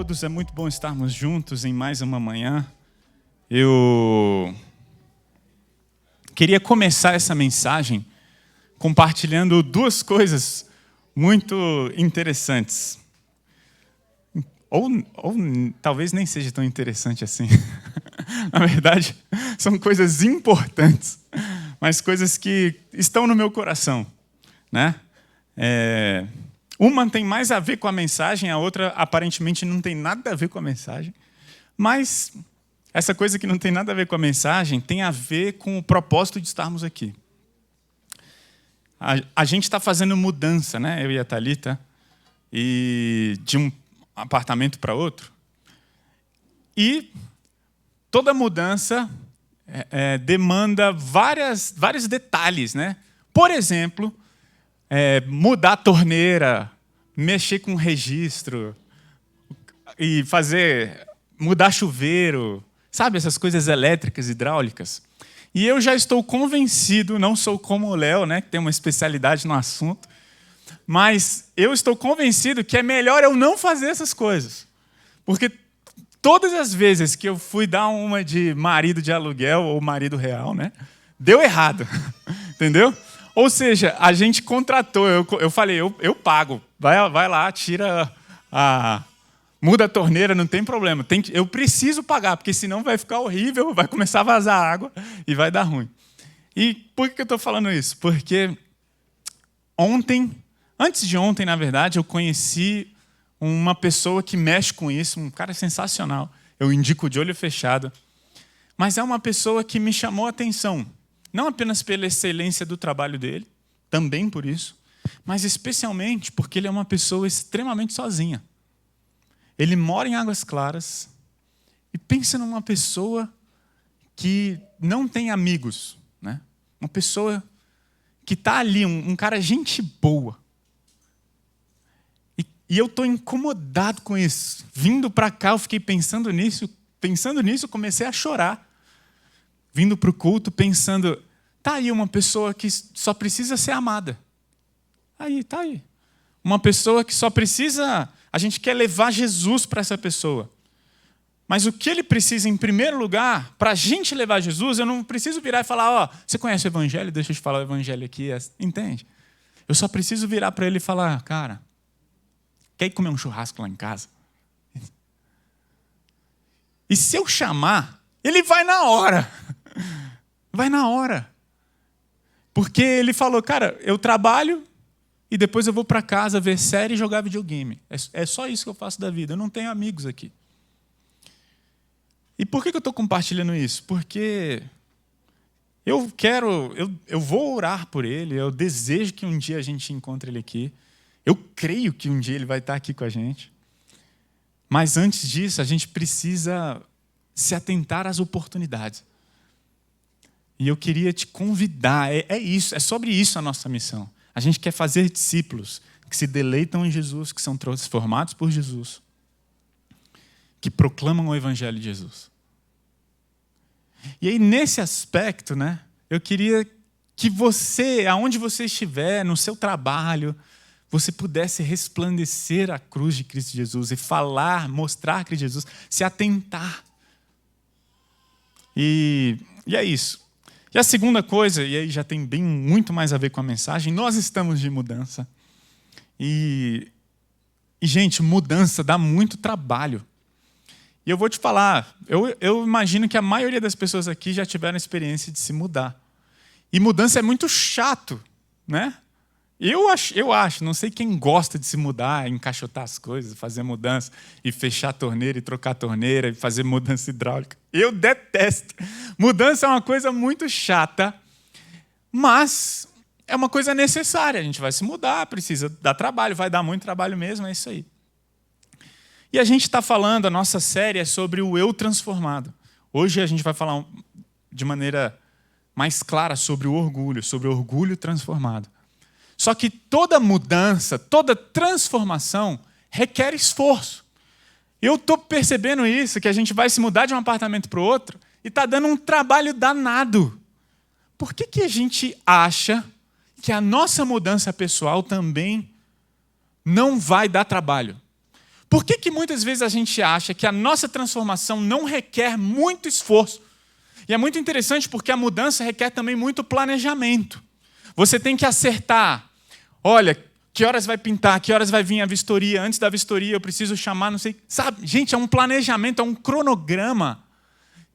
todos, é muito bom estarmos juntos em mais uma manhã. Eu queria começar essa mensagem compartilhando duas coisas muito interessantes. Ou talvez nem seja tão interessante assim. Na verdade, são coisas importantes, mas coisas que estão no meu coração, né? Uma tem mais a ver com a mensagem, a outra aparentemente não tem nada a ver com a mensagem. Mas essa coisa que não tem nada a ver com a mensagem tem a ver com o propósito de estarmos aqui. A gente está fazendo mudança, né? Eu e a Thalita, e de um apartamento para outro. E toda mudança demanda vários detalhes, né? Por exemplo, mudar a torneira, mexer com o registro e mudar chuveiro, sabe, essas coisas elétricas, hidráulicas. E eu já estou convencido, não sou como o Léo, né, que tem uma especialidade no assunto, mas eu estou convencido que é melhor eu não fazer essas coisas. Porque todas as vezes que eu fui dar uma de marido de aluguel ou marido real, né, deu errado, entendeu? Ou seja, a gente contratou, eu falei, eu pago, vai lá, muda a torneira, não tem problema. Eu preciso pagar, porque senão vai ficar horrível, vai começar a vazar água e vai dar ruim. E por que eu estou falando isso? Porque antes de ontem, na verdade, eu conheci uma pessoa que mexe com isso, um cara sensacional. Eu indico de olho fechado. Mas é uma pessoa que me chamou a atenção. Não apenas pela excelência do trabalho dele, também por isso, mas especialmente porque ele é uma pessoa extremamente sozinha. Ele mora em Águas Claras e pensa numa pessoa que não tem amigos, né? Uma pessoa que está ali, um cara gente boa. E eu estou incomodado com isso. Vindo para cá, eu fiquei pensando nisso, comecei a chorar. Vindo para o culto, pensando, tá aí uma pessoa que só precisa ser amada. Tá aí. Uma pessoa que só precisa... A gente quer levar Jesus para essa pessoa. Mas o que ele precisa, em primeiro lugar, para a gente levar Jesus, eu não preciso virar e falar, você conhece o Evangelho? Deixa eu te falar o Evangelho aqui. Entende? Eu só preciso virar para ele e falar, cara, quer ir comer um churrasco lá em casa? E se eu chamar, ele vai na hora. Vai na hora. Porque ele falou, cara, eu trabalho e depois eu vou para casa ver série e jogar videogame. É só isso que eu faço da vida. Eu não tenho amigos aqui. E por que eu estou compartilhando isso? Porque eu vou orar por ele, eu desejo que um dia a gente encontre ele aqui. Eu creio que um dia ele vai estar aqui com a gente. Mas antes disso, a gente precisa se atentar às oportunidades. E eu queria te convidar, é sobre isso a nossa missão. A gente quer fazer discípulos que se deleitam em Jesus, que são transformados por Jesus, que proclamam o Evangelho de Jesus. E aí, nesse aspecto, né, eu queria que você, aonde você estiver, no seu trabalho, você pudesse resplandecer a cruz de Cristo Jesus e falar, mostrar Cristo Jesus, se atentar. E é isso. E a segunda coisa, e aí já tem muito mais a ver com a mensagem, nós estamos de mudança. E gente, mudança dá muito trabalho. E eu vou te falar, eu imagino que a maioria das pessoas aqui já tiveram a experiência de se mudar. E mudança é muito chato, né? Eu acho, não sei quem gosta de se mudar, encaixotar as coisas, fazer mudança, e fechar a torneira, e trocar a torneira, e fazer mudança hidráulica. Eu detesto. Mudança é uma coisa muito chata, mas é uma coisa necessária. A gente vai se mudar, precisa dar trabalho, vai dar muito trabalho mesmo, é isso aí. E a gente está falando, a nossa série é sobre o eu transformado. Hoje a gente vai falar de maneira mais clara sobre o orgulho transformado. Só que toda mudança, toda transformação requer esforço. Eu estou percebendo isso, que a gente vai se mudar de um apartamento para o outro e está dando um trabalho danado. Por que a gente acha que a nossa mudança pessoal também não vai dar trabalho? Por que muitas vezes a gente acha que a nossa transformação não requer muito esforço? E é muito interessante porque a mudança requer também muito planejamento. Você tem que acertar. Olha, que horas vai pintar, que horas vai vir a vistoria, antes da vistoria eu preciso chamar, não sei. Sabe, gente, é um planejamento, é um cronograma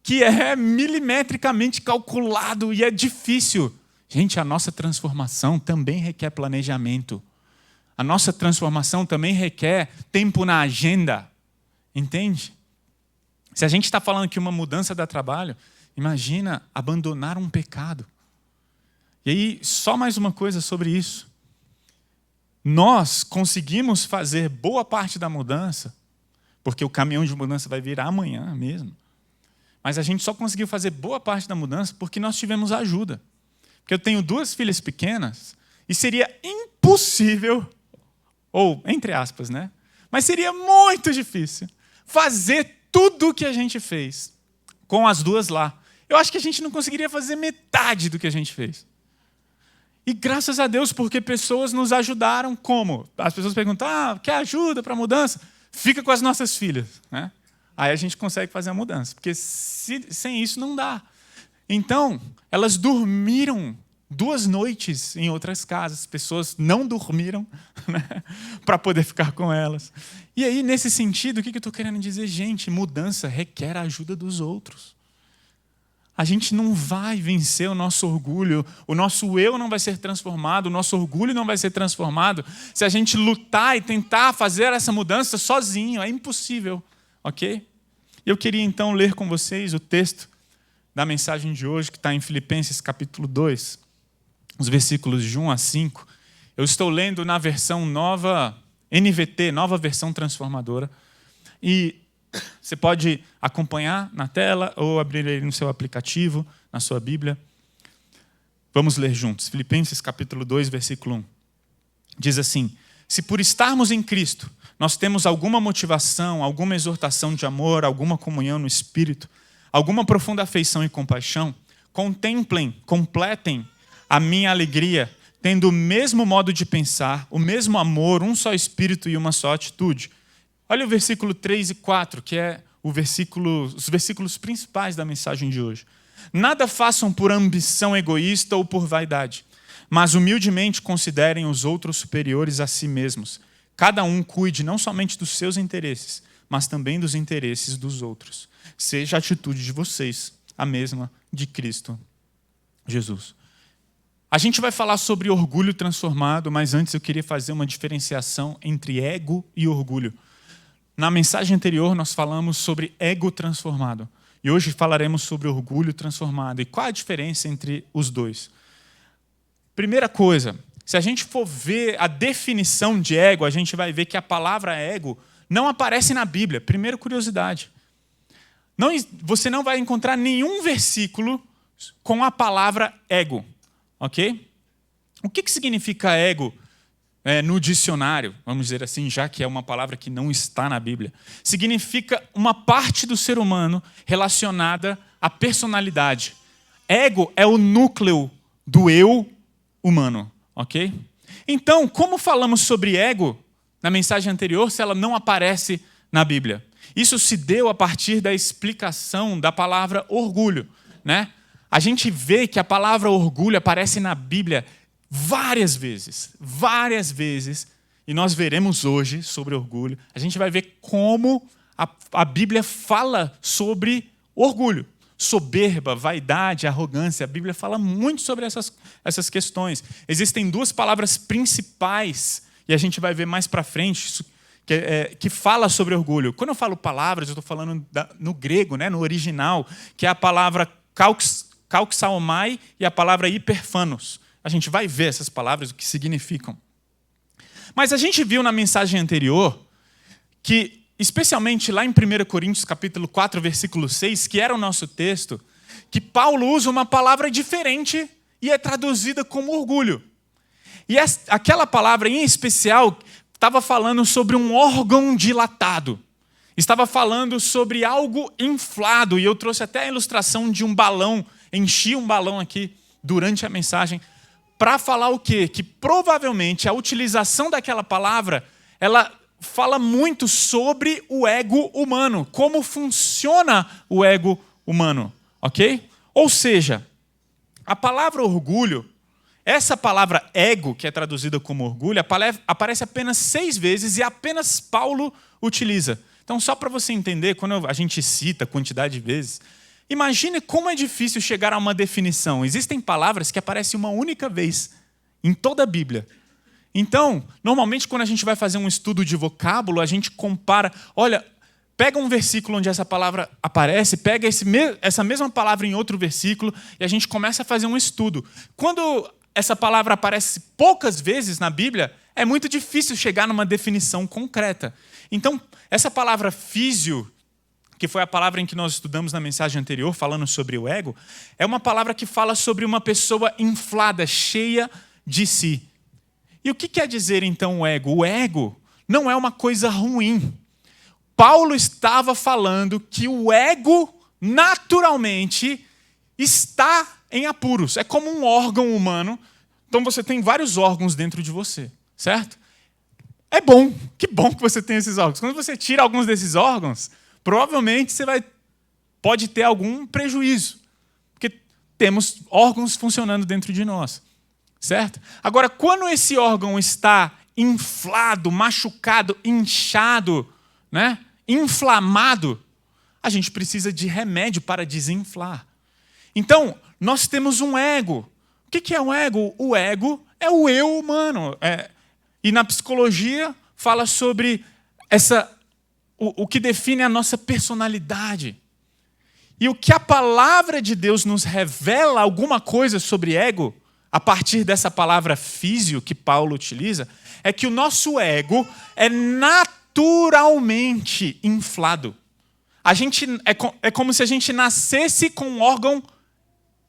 que é milimetricamente calculado e é difícil. Gente, a nossa transformação também requer planejamento. A nossa transformação também requer tempo na agenda. Entende? Se a gente está falando que uma mudança dá trabalho, imagina abandonar um pecado. E aí, só mais uma coisa sobre isso. Nós conseguimos fazer boa parte da mudança, porque o caminhão de mudança vai vir amanhã mesmo. Mas a gente só conseguiu fazer boa parte da mudança porque nós tivemos ajuda. Porque eu tenho 2 filhas pequenas e seria impossível, ou entre aspas, né? Mas seria muito difícil fazer tudo o que a gente fez com as 2 lá. Eu acho que a gente não conseguiria fazer metade do que a gente fez. E graças a Deus, porque pessoas nos ajudaram. Como? As pessoas perguntam, quer ajuda para a mudança? Fica com as nossas filhas, né? Aí a gente consegue fazer a mudança. Porque sem isso não dá. Então, elas dormiram 2 noites em outras casas. Pessoas não dormiram, né, para poder ficar com elas. E aí, nesse sentido, o que eu estou querendo dizer? Gente, mudança requer a ajuda dos outros. A gente não vai vencer o nosso orgulho, o nosso eu não vai ser transformado, o nosso orgulho não vai ser transformado se a gente lutar e tentar fazer essa mudança sozinho. É impossível, ok? Eu queria então ler com vocês o texto da mensagem de hoje, que está em Filipenses capítulo 2, os versículos de 1 a 5. Eu estou lendo na versão nova, NVT, nova versão transformadora. E você pode acompanhar na tela ou abrir ele no seu aplicativo, na sua Bíblia. Vamos ler juntos. Filipenses capítulo 2, versículo 1. Diz assim: se por estarmos em Cristo, nós temos alguma motivação, alguma exortação de amor, alguma comunhão no Espírito, alguma profunda afeição e compaixão, completem a minha alegria, tendo o mesmo modo de pensar, o mesmo amor, um só Espírito e uma só atitude. Olha o versículo 3 e 4, que é os versículos principais da mensagem de hoje. Nada façam por ambição egoísta ou por vaidade, mas humildemente considerem os outros superiores a si mesmos. Cada um cuide não somente dos seus interesses, mas também dos interesses dos outros. Seja a atitude de vocês a mesma de Cristo Jesus. A gente vai falar sobre orgulho transformado, mas antes eu queria fazer uma diferenciação entre ego e orgulho. Na mensagem anterior, nós falamos sobre ego transformado. E hoje falaremos sobre orgulho transformado. E qual a diferença entre os dois? Primeira coisa, se a gente for ver a definição de ego, a gente vai ver que a palavra ego não aparece na Bíblia. Primeira curiosidade. Você não vai encontrar nenhum versículo com a palavra ego. Ok? O que significa ego? No dicionário, vamos dizer assim, já que é uma palavra que não está na Bíblia, significa uma parte do ser humano relacionada à personalidade. Ego é o núcleo do eu humano, ok? Então, como falamos sobre ego na mensagem anterior, se ela não aparece na Bíblia? Isso se deu a partir da explicação da palavra orgulho, né? A gente vê que a palavra orgulho aparece na Bíblia várias vezes, e nós veremos hoje sobre orgulho. A gente vai ver como a Bíblia fala sobre orgulho, soberba, vaidade, arrogância. A Bíblia fala muito sobre essas questões. Existem 2 palavras principais, e a gente vai ver mais para frente, que fala sobre orgulho. Quando eu falo palavras, eu estou falando no grego, né, no original, que é a palavra kauxaomai e a palavra hiperfanos. A gente vai ver essas palavras, o que significam. Mas a gente viu na mensagem anterior que, especialmente lá em 1 Coríntios capítulo 4, versículo 6, que era o nosso texto, que Paulo usa uma palavra diferente e é traduzida como orgulho. E aquela palavra em especial estava falando sobre um órgão dilatado. Estava falando sobre algo inflado. E eu trouxe até a ilustração de um balão, enchi um balão aqui durante a mensagem, para falar o quê? Que provavelmente a utilização daquela palavra, ela fala muito sobre o ego humano, como funciona o ego humano, ok? Ou seja, a palavra orgulho, essa palavra ego, que é traduzida como orgulho, aparece apenas 6 vezes e apenas Paulo utiliza. Então, só para você entender, quando a gente cita a quantidade de vezes, imagine como é difícil chegar a uma definição. Existem palavras que aparecem uma única vez em toda a Bíblia. Então, normalmente, quando a gente vai fazer um estudo de vocábulo, a gente compara, olha, pega um versículo onde essa palavra aparece, pega essa mesma palavra em outro versículo e a gente começa a fazer um estudo. Quando essa palavra aparece poucas vezes na Bíblia, é muito difícil chegar numa definição concreta. Então, essa palavra físio, que foi a palavra em que nós estudamos na mensagem anterior, falando sobre o ego, é uma palavra que fala sobre uma pessoa inflada, cheia de si. E o que quer dizer, então, o ego? O ego não é uma coisa ruim. Paulo estava falando que o ego, naturalmente, está em apuros. É como um órgão humano. Então, você tem vários órgãos dentro de você, certo? É bom. Que bom que você tem esses órgãos. Quando você tira alguns desses órgãos, provavelmente você pode ter algum prejuízo. Porque temos órgãos funcionando dentro de nós. Certo? Agora, quando esse órgão está inflado, machucado, inchado, né? Inflamado, a gente precisa de remédio para desinflar. Então, nós temos um ego. O que é um ego? O ego é o eu humano. E na psicologia fala sobre o que define a nossa personalidade. E o que a palavra de Deus nos revela alguma coisa sobre ego, a partir dessa palavra físio que Paulo utiliza, é que o nosso ego é naturalmente inflado. É como se a gente nascesse com um órgão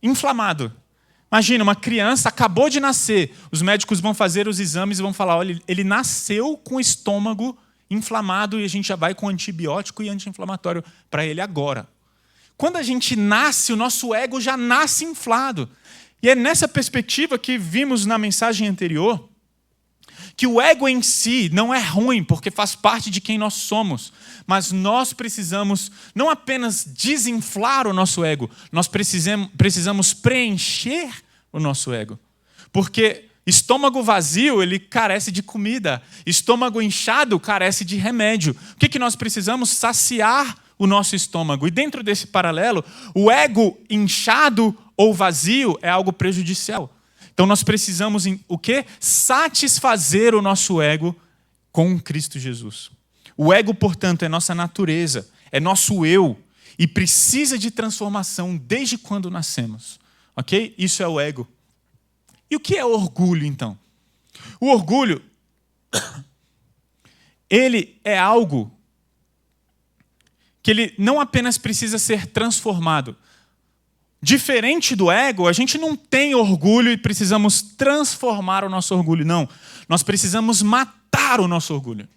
inflamado. Imagina, uma criança acabou de nascer, os médicos vão fazer os exames e vão falar, olha, ele nasceu com o estômago inflamado e a gente já vai com antibiótico e anti-inflamatório para ele agora. Quando a gente nasce, o nosso ego já nasce inflado. E é nessa perspectiva que vimos na mensagem anterior que o ego em si não é ruim, porque faz parte de quem nós somos. Mas nós precisamos não apenas desinflar o nosso ego, nós precisamos preencher o nosso ego. Porque estômago vazio, ele carece de comida. Estômago inchado carece de remédio. O que nós precisamos? Saciar o nosso estômago. E dentro desse paralelo, o ego inchado ou vazio é algo prejudicial. Então nós precisamos o quê? Satisfazer o nosso ego com Cristo Jesus. O ego, portanto, é nossa natureza, é nosso eu e precisa de transformação desde quando nascemos. OK? Isso é o ego. E o que é orgulho, então? O orgulho, ele é algo que ele não apenas precisa ser transformado. Diferente do ego, a gente não tem orgulho e precisamos transformar o nosso orgulho. Não, nós precisamos matar o nosso orgulho.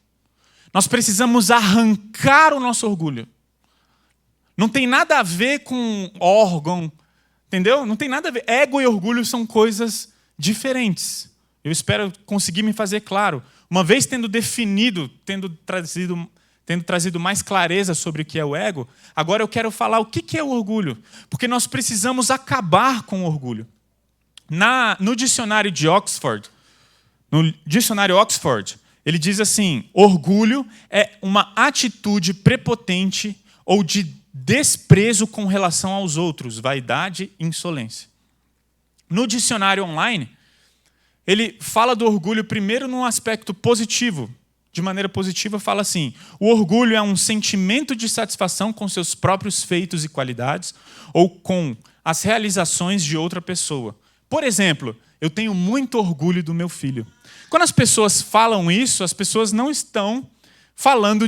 Nós precisamos arrancar o nosso orgulho. Não tem nada a ver com órgão, entendeu? Não tem nada a ver. Ego e orgulho são coisas diferentes. Eu espero conseguir me fazer claro. Uma vez tendo definido, tendo trazido mais clareza sobre o que é o ego, agora eu quero falar o que é o orgulho. Porque nós precisamos acabar com o orgulho. No dicionário de Oxford, ele diz assim, orgulho é uma atitude prepotente ou de desprezo com relação aos outros, vaidade e insolência. No dicionário online, ele fala do orgulho primeiro num aspecto positivo. De maneira positiva, fala assim, o orgulho é um sentimento de satisfação com seus próprios feitos e qualidades ou com as realizações de outra pessoa. Por exemplo, eu tenho muito orgulho do meu filho. Quando as pessoas falam isso, as pessoas não estão falando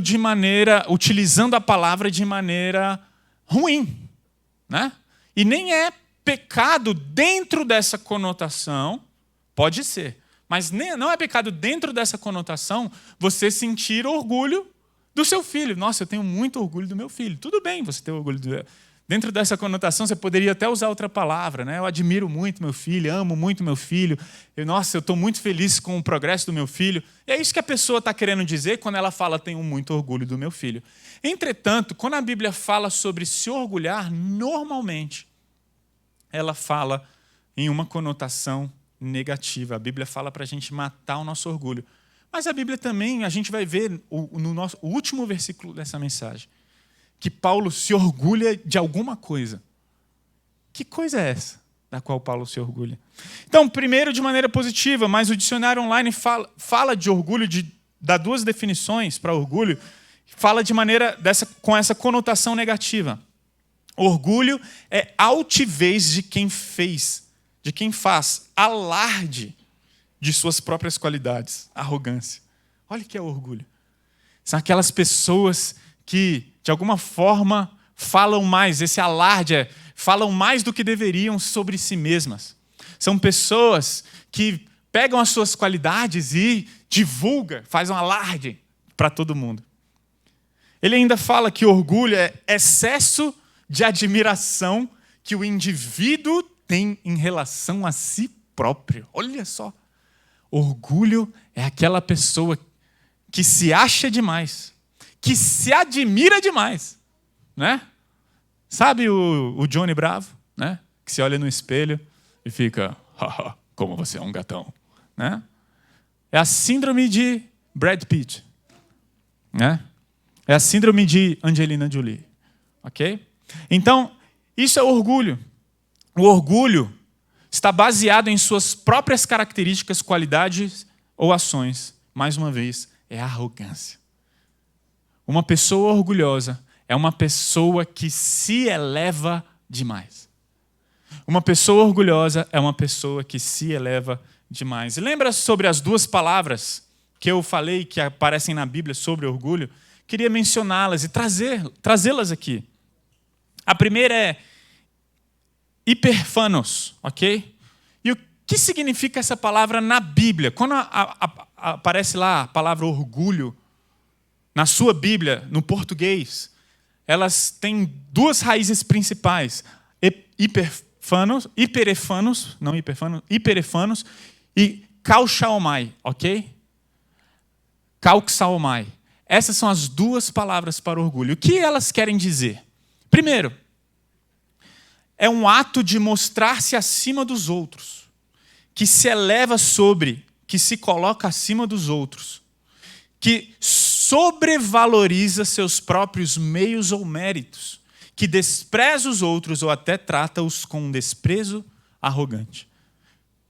utilizando a palavra de maneira ruim, né? E nem é pecado dentro dessa conotação, pode ser. Mas não é pecado dentro dessa conotação você sentir orgulho do seu filho. Nossa, eu tenho muito orgulho do meu filho. Tudo bem você ter orgulho Dentro dessa conotação, você poderia até usar outra palavra, né? Eu admiro muito meu filho, amo muito meu filho. Eu estou muito feliz com o progresso do meu filho. E é isso que a pessoa está querendo dizer quando ela fala tenho muito orgulho do meu filho. Entretanto, quando a Bíblia fala sobre se orgulhar, normalmente, ela fala em uma conotação negativa. A Bíblia fala para a gente matar o nosso orgulho. Mas a Bíblia também, a gente vai ver o último versículo dessa mensagem, que Paulo se orgulha de alguma coisa. Que coisa é essa da qual Paulo se orgulha? Então, primeiro, de maneira positiva, mas o dicionário online fala de orgulho, dá duas definições para orgulho, fala de maneira com essa conotação negativa. Orgulho é altivez de quem faz alarde de suas próprias qualidades, arrogância. Olha o que é orgulho. São aquelas pessoas que, de alguma forma, falam mais, esse alarde falam mais do que deveriam sobre si mesmas. São pessoas que pegam as suas qualidades e divulgam, fazem um alarde para todo mundo. Ele ainda fala que orgulho é excesso de admiração que o indivíduo tem em relação a si próprio. Olha só. Orgulho é aquela pessoa que se acha demais, que se admira demais, né? Sabe o Johnny Bravo, né? Que se olha no espelho e fica, haha, como você é um gatão, né? É a síndrome de Brad Pitt, né? É a síndrome de Angelina Jolie, ok? Então, isso é orgulho. O orgulho está baseado em suas próprias características, qualidades ou ações. Mais uma vez, é arrogância. Uma pessoa orgulhosa é uma pessoa que se eleva demais. Uma pessoa orgulhosa é uma pessoa que se eleva demais. E lembra sobre as duas palavras que eu falei que aparecem na Bíblia sobre orgulho? Queria mencioná-las e trazê-las aqui. A primeira é hiperfanos, ok? E o que significa essa palavra na Bíblia? Quando aparece lá a palavra orgulho, na sua Bíblia, no português, elas têm duas raízes principais. Hiperefanos e kauchaomai, ok? Kauxaomai. Essas são as duas palavras para orgulho. O que elas querem dizer? Primeiro, é um ato de mostrar-se acima dos outros, que se eleva sobre, que se coloca acima dos outros, que sobrevaloriza seus próprios meios ou méritos, que despreza os outros ou até trata-os com um desprezo arrogante.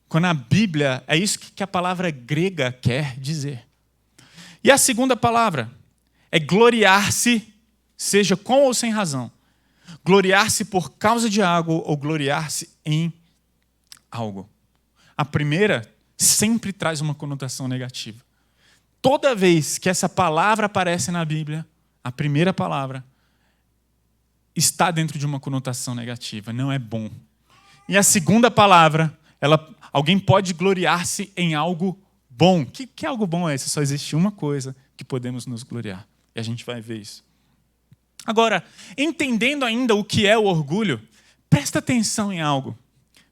Quando a Bíblia, é isso que a palavra grega quer dizer. E a segunda palavra é gloriar-se, seja com ou sem razão. Gloriar-se por causa de algo ou gloriar-se em algo. A primeira sempre traz uma conotação negativa. Toda vez que essa palavra aparece na Bíblia, a primeira palavra está dentro de uma conotação negativa, não é bom. E a segunda palavra, alguém pode gloriar-se em algo bom. Que algo bom é esse? Só existe uma coisa que podemos nos gloriar. E a gente vai ver isso. Agora, entendendo ainda o que é o orgulho, presta atenção em algo.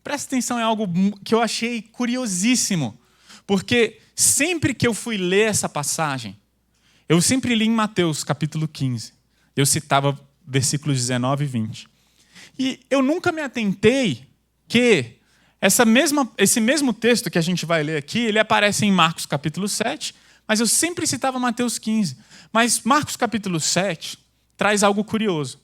Presta atenção em algo que eu achei curiosíssimo. Porque sempre que eu fui ler essa passagem, eu sempre li em Mateus, capítulo 15. Eu citava versículos 19 e 20. E eu nunca me atentei que esse mesmo texto que a gente vai ler aqui, ele aparece em Marcos, capítulo 7, mas eu sempre citava Mateus 15. Mas Marcos, capítulo 7, traz algo curioso.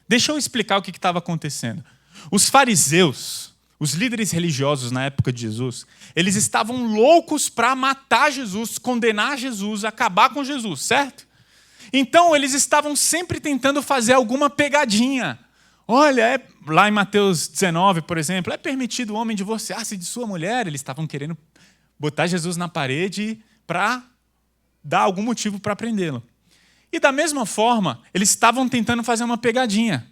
Deixa eu explicar o que estava acontecendo. Os fariseus, os líderes religiosos na época de Jesus, eles estavam loucos para matar Jesus, condenar Jesus, acabar com Jesus, certo? Então, eles estavam sempre tentando fazer alguma pegadinha. Olha, lá em Mateus 19, por exemplo, é permitido o homem divorciar-se de sua mulher. Eles estavam querendo botar Jesus na parede para dar algum motivo para prendê-lo. E da mesma forma, eles estavam tentando fazer uma pegadinha.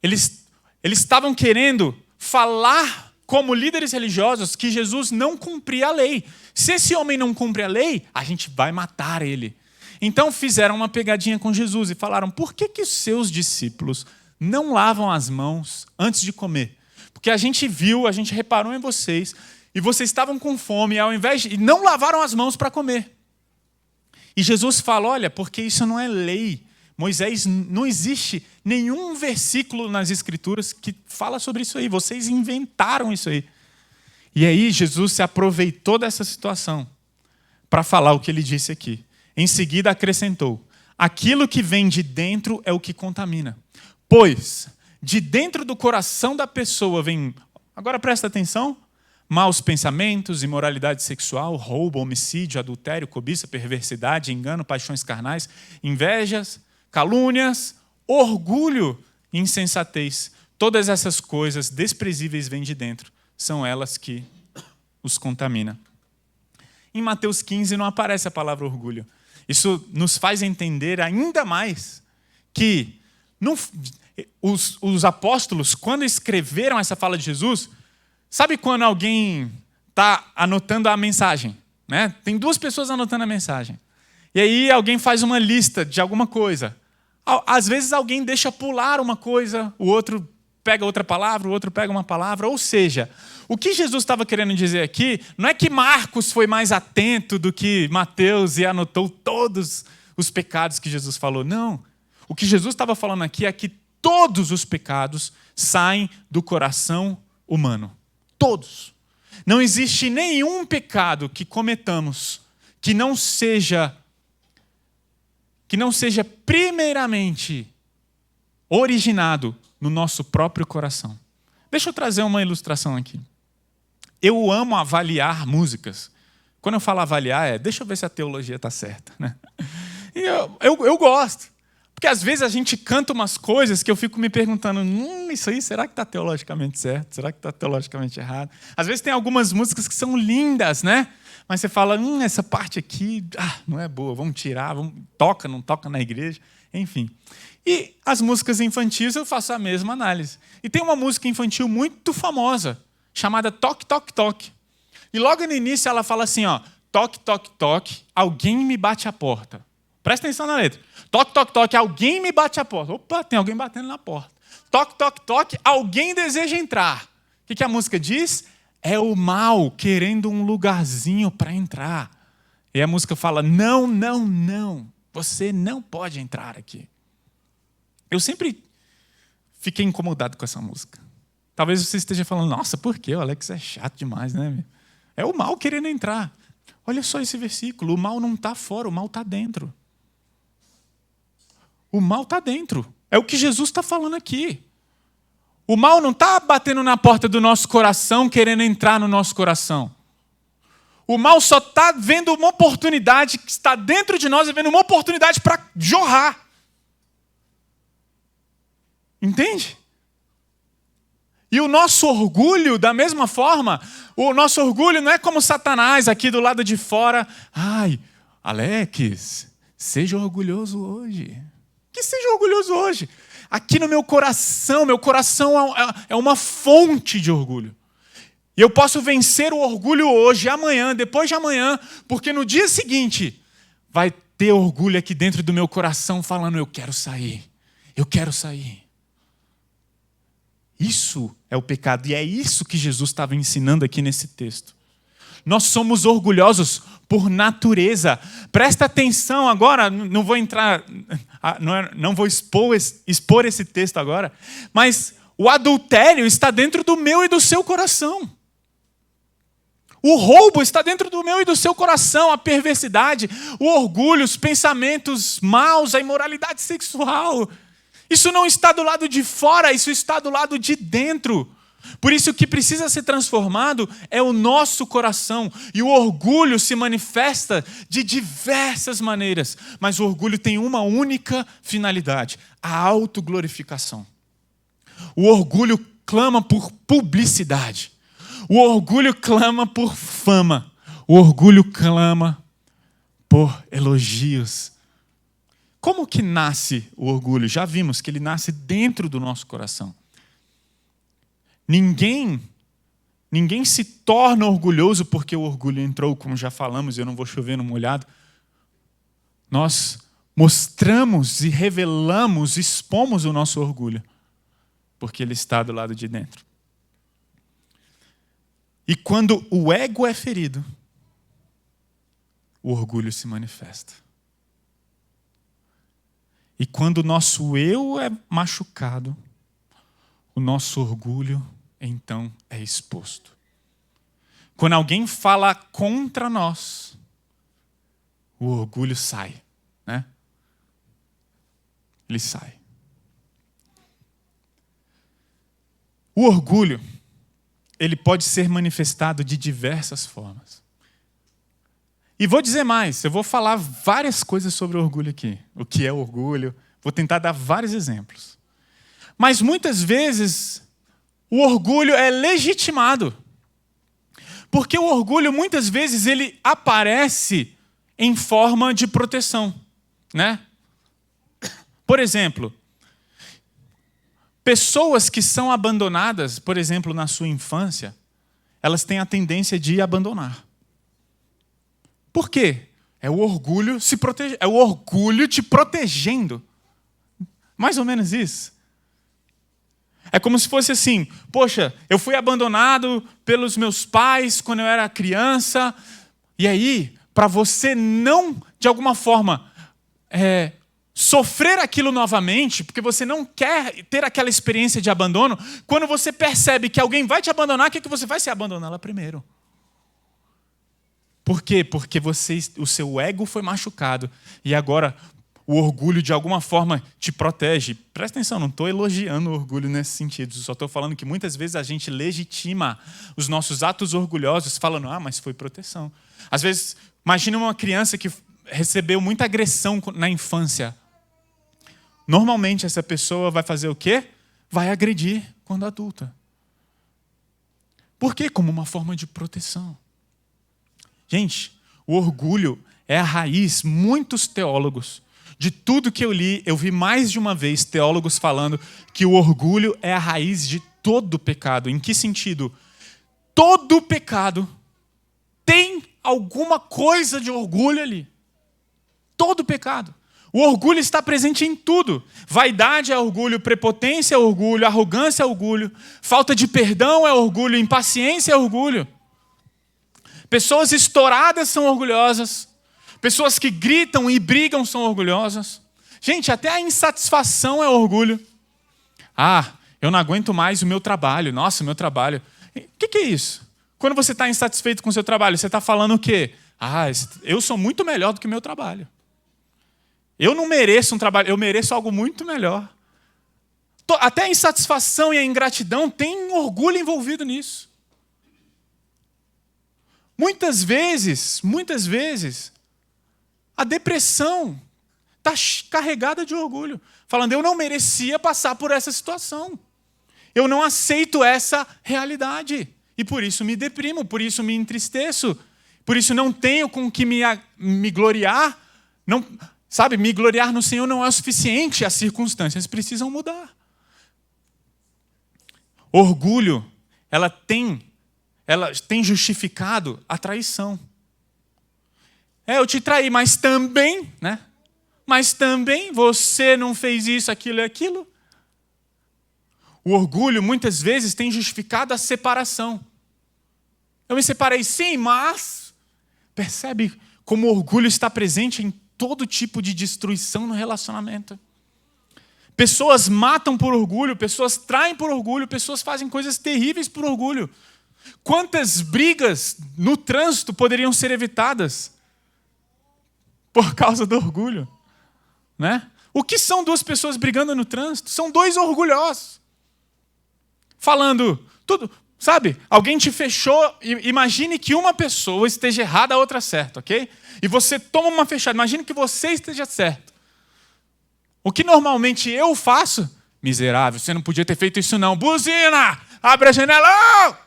Eles estavam querendo falar como líderes religiosos que Jesus não cumpria a lei. Se esse homem não cumpre a lei, a gente vai matar ele. Então fizeram uma pegadinha com Jesus e falaram: por que os seus discípulos não lavam as mãos antes de comer. Porque a gente viu, a gente reparou em vocês, e vocês estavam com fome, e não lavaram as mãos para comer. E Jesus fala, olha, porque isso não é lei. Moisés, não existe nenhum versículo nas Escrituras que fala sobre isso aí. Vocês inventaram isso aí. E aí Jesus se aproveitou dessa situação para falar o que ele disse aqui. Em seguida acrescentou, aquilo que vem de dentro é o que contamina. Pois, de dentro do coração da pessoa vem... Agora presta atenção. Maus pensamentos, imoralidade sexual, roubo, homicídio, adultério, cobiça, perversidade, engano, paixões carnais, invejas, calúnias, orgulho e insensatez. Todas essas coisas desprezíveis vêm de dentro. São elas que os contaminam. Em Mateus 15 não aparece a palavra orgulho. Isso nos faz entender ainda mais que os apóstolos, quando escreveram essa fala de Jesus, sabe quando alguém está anotando a mensagem? Né? Tem duas pessoas anotando a mensagem. E aí alguém faz uma lista de alguma coisa. Às vezes alguém deixa pular uma coisa, o outro pega outra palavra, o outro pega uma palavra. Ou seja, o que Jesus estava querendo dizer aqui não é que Marcos foi mais atento do que Mateus e anotou todos os pecados que Jesus falou. Não. O que Jesus estava falando aqui é que todos os pecados saem do coração humano. Todos. Não existe nenhum pecado que cometamos que não seja primeiramente originado no nosso próprio coração. Deixa eu trazer uma ilustração aqui. Eu amo avaliar músicas. Quando eu falo avaliar, deixa eu ver se a teologia está certa. Né? E eu gosto. Porque às vezes a gente canta umas coisas que eu fico me perguntando, isso aí, será que está teologicamente certo? Será que está teologicamente errado? Às vezes tem algumas músicas que são lindas, né? Mas você fala, essa parte aqui não é boa, vamos tirar, toca, não toca na igreja, enfim. E as músicas infantis eu faço a mesma análise. E tem uma música infantil muito famosa, chamada Toque, Toque, Toque. E logo no início ela fala assim, toque, toque, toque, alguém me bate a porta. Presta atenção na letra. Toque, toque, toque, alguém me bate a porta. Opa, tem alguém batendo na porta. Toque, toque, toque, alguém deseja entrar. O que a música diz? É o mal querendo um lugarzinho para entrar. E a música fala, não, não, não. Você não pode entrar aqui. Eu sempre fiquei incomodado com essa música. Talvez você esteja falando, nossa, por quê? O Alex é chato demais, né? É o mal querendo entrar. Olha só esse versículo. O mal não está fora, o mal está dentro. O mal está dentro. É o que Jesus está falando aqui. O mal não está batendo na porta do nosso coração, querendo entrar no nosso coração. O mal só está vendo uma oportunidade que está dentro de nós, e vendo uma oportunidade para jorrar. Entende? E o nosso orgulho, da mesma forma, o nosso orgulho não é como Satanás aqui do lado de fora. Ai, Alex, seja orgulhoso hoje. Que seja orgulhoso hoje. Aqui no meu coração é uma fonte de orgulho. E eu posso vencer o orgulho hoje, amanhã, depois de amanhã, porque no dia seguinte vai ter orgulho aqui dentro do meu coração falando, eu quero sair, eu quero sair. Isso é o pecado e é isso que Jesus estava ensinando aqui nesse texto. Nós somos orgulhosos por natureza. Presta atenção agora, não vou entrar, não vou expor esse texto agora, mas o adultério está dentro do meu e do seu coração. O roubo está dentro do meu e do seu coração, a perversidade, o orgulho, os pensamentos maus, a imoralidade sexual. Isso não está do lado de fora, isso está do lado de dentro. Por isso, o que precisa ser transformado é o nosso coração. E o orgulho se manifesta de diversas maneiras. Mas o orgulho tem uma única finalidade: a autoglorificação. O orgulho clama por publicidade. O orgulho clama por fama. O orgulho clama por elogios. Como que nasce o orgulho? Já vimos que ele nasce dentro do nosso coração. Ninguém se torna orgulhoso porque o orgulho entrou, como já falamos, e eu não vou chover no molhado. Nós mostramos e revelamos, expomos o nosso orgulho porque ele está do lado de dentro. E quando o ego é ferido, o orgulho se manifesta. E quando o nosso eu é machucado, o nosso orgulho, então, é exposto. Quando alguém fala contra nós, o orgulho sai, né? Ele sai. O orgulho, ele pode ser manifestado de diversas formas. E vou dizer mais, eu vou falar várias coisas sobre o orgulho aqui. O que é orgulho, vou tentar dar vários exemplos. Mas muitas vezes, o orgulho é legitimado. Porque o orgulho, muitas vezes, ele aparece em forma de proteção, né? Por exemplo, pessoas que são abandonadas, por exemplo, na sua infância, elas têm a tendência de abandonar. Por quê? É o orgulho é o orgulho te protegendo. Mais ou menos isso. É como se fosse assim, poxa, eu fui abandonado pelos meus pais quando eu era criança, e aí, para você não, de alguma forma, sofrer aquilo novamente, porque você não quer ter aquela experiência de abandono, quando você percebe que alguém vai te abandonar, o que você faz? Você abandona ela primeiro. Por quê? Porque o seu ego foi machucado, e agora o orgulho, de alguma forma, te protege. Presta atenção, não estou elogiando o orgulho nesse sentido. Só estou falando que muitas vezes a gente legitima os nossos atos orgulhosos falando, mas foi proteção. Às vezes, imagina uma criança que recebeu muita agressão na infância. Normalmente, essa pessoa vai fazer o quê? Vai agredir quando adulta. Por quê? Como uma forma de proteção. Gente, o orgulho é a raiz. Muitos teólogos, de tudo que eu li, eu vi mais de uma vez teólogos falando que o orgulho é a raiz de todo pecado. Em que sentido? Todo pecado tem alguma coisa de orgulho ali. Todo pecado. O orgulho está presente em tudo. Vaidade é orgulho, prepotência é orgulho, arrogância é orgulho, falta de perdão é orgulho, impaciência é orgulho. Pessoas estouradas são orgulhosas. Pessoas que gritam e brigam são orgulhosas. Gente, até a insatisfação é orgulho. Eu não aguento mais o meu trabalho. Nossa, o meu trabalho. O que é isso? Quando você está insatisfeito com o seu trabalho, você está falando o quê? Eu sou muito melhor do que o meu trabalho. Eu não mereço um trabalho, eu mereço algo muito melhor. Até a insatisfação e a ingratidão tem orgulho envolvido nisso. Muitas vezes, a depressão está carregada de orgulho. Falando, eu não merecia passar por essa situação. Eu não aceito essa realidade. E por isso me deprimo, por isso me entristeço. Por isso não tenho com que me gloriar. Não, sabe, me gloriar no Senhor não é o suficiente. As circunstâncias precisam mudar. Orgulho, ela tem justificado a traição. Eu te traí, mas também, né? Mas também você não fez isso, aquilo e aquilo. O orgulho, muitas vezes, tem justificado a separação. Eu me separei, sim, mas... Percebe como o orgulho está presente em todo tipo de destruição no relacionamento. Pessoas matam por orgulho, pessoas traem por orgulho, pessoas fazem coisas terríveis por orgulho. Quantas brigas no trânsito poderiam ser evitadas por causa do orgulho? Né? O que são duas pessoas brigando no trânsito? São dois orgulhosos. Falando tudo, sabe? Alguém te fechou, imagine que uma pessoa esteja errada, a outra certa, ok? E você toma uma fechada, imagine que você esteja certo. O que normalmente eu faço? Miserável, você não podia ter feito isso não. Buzina! Abre a janela! Oh!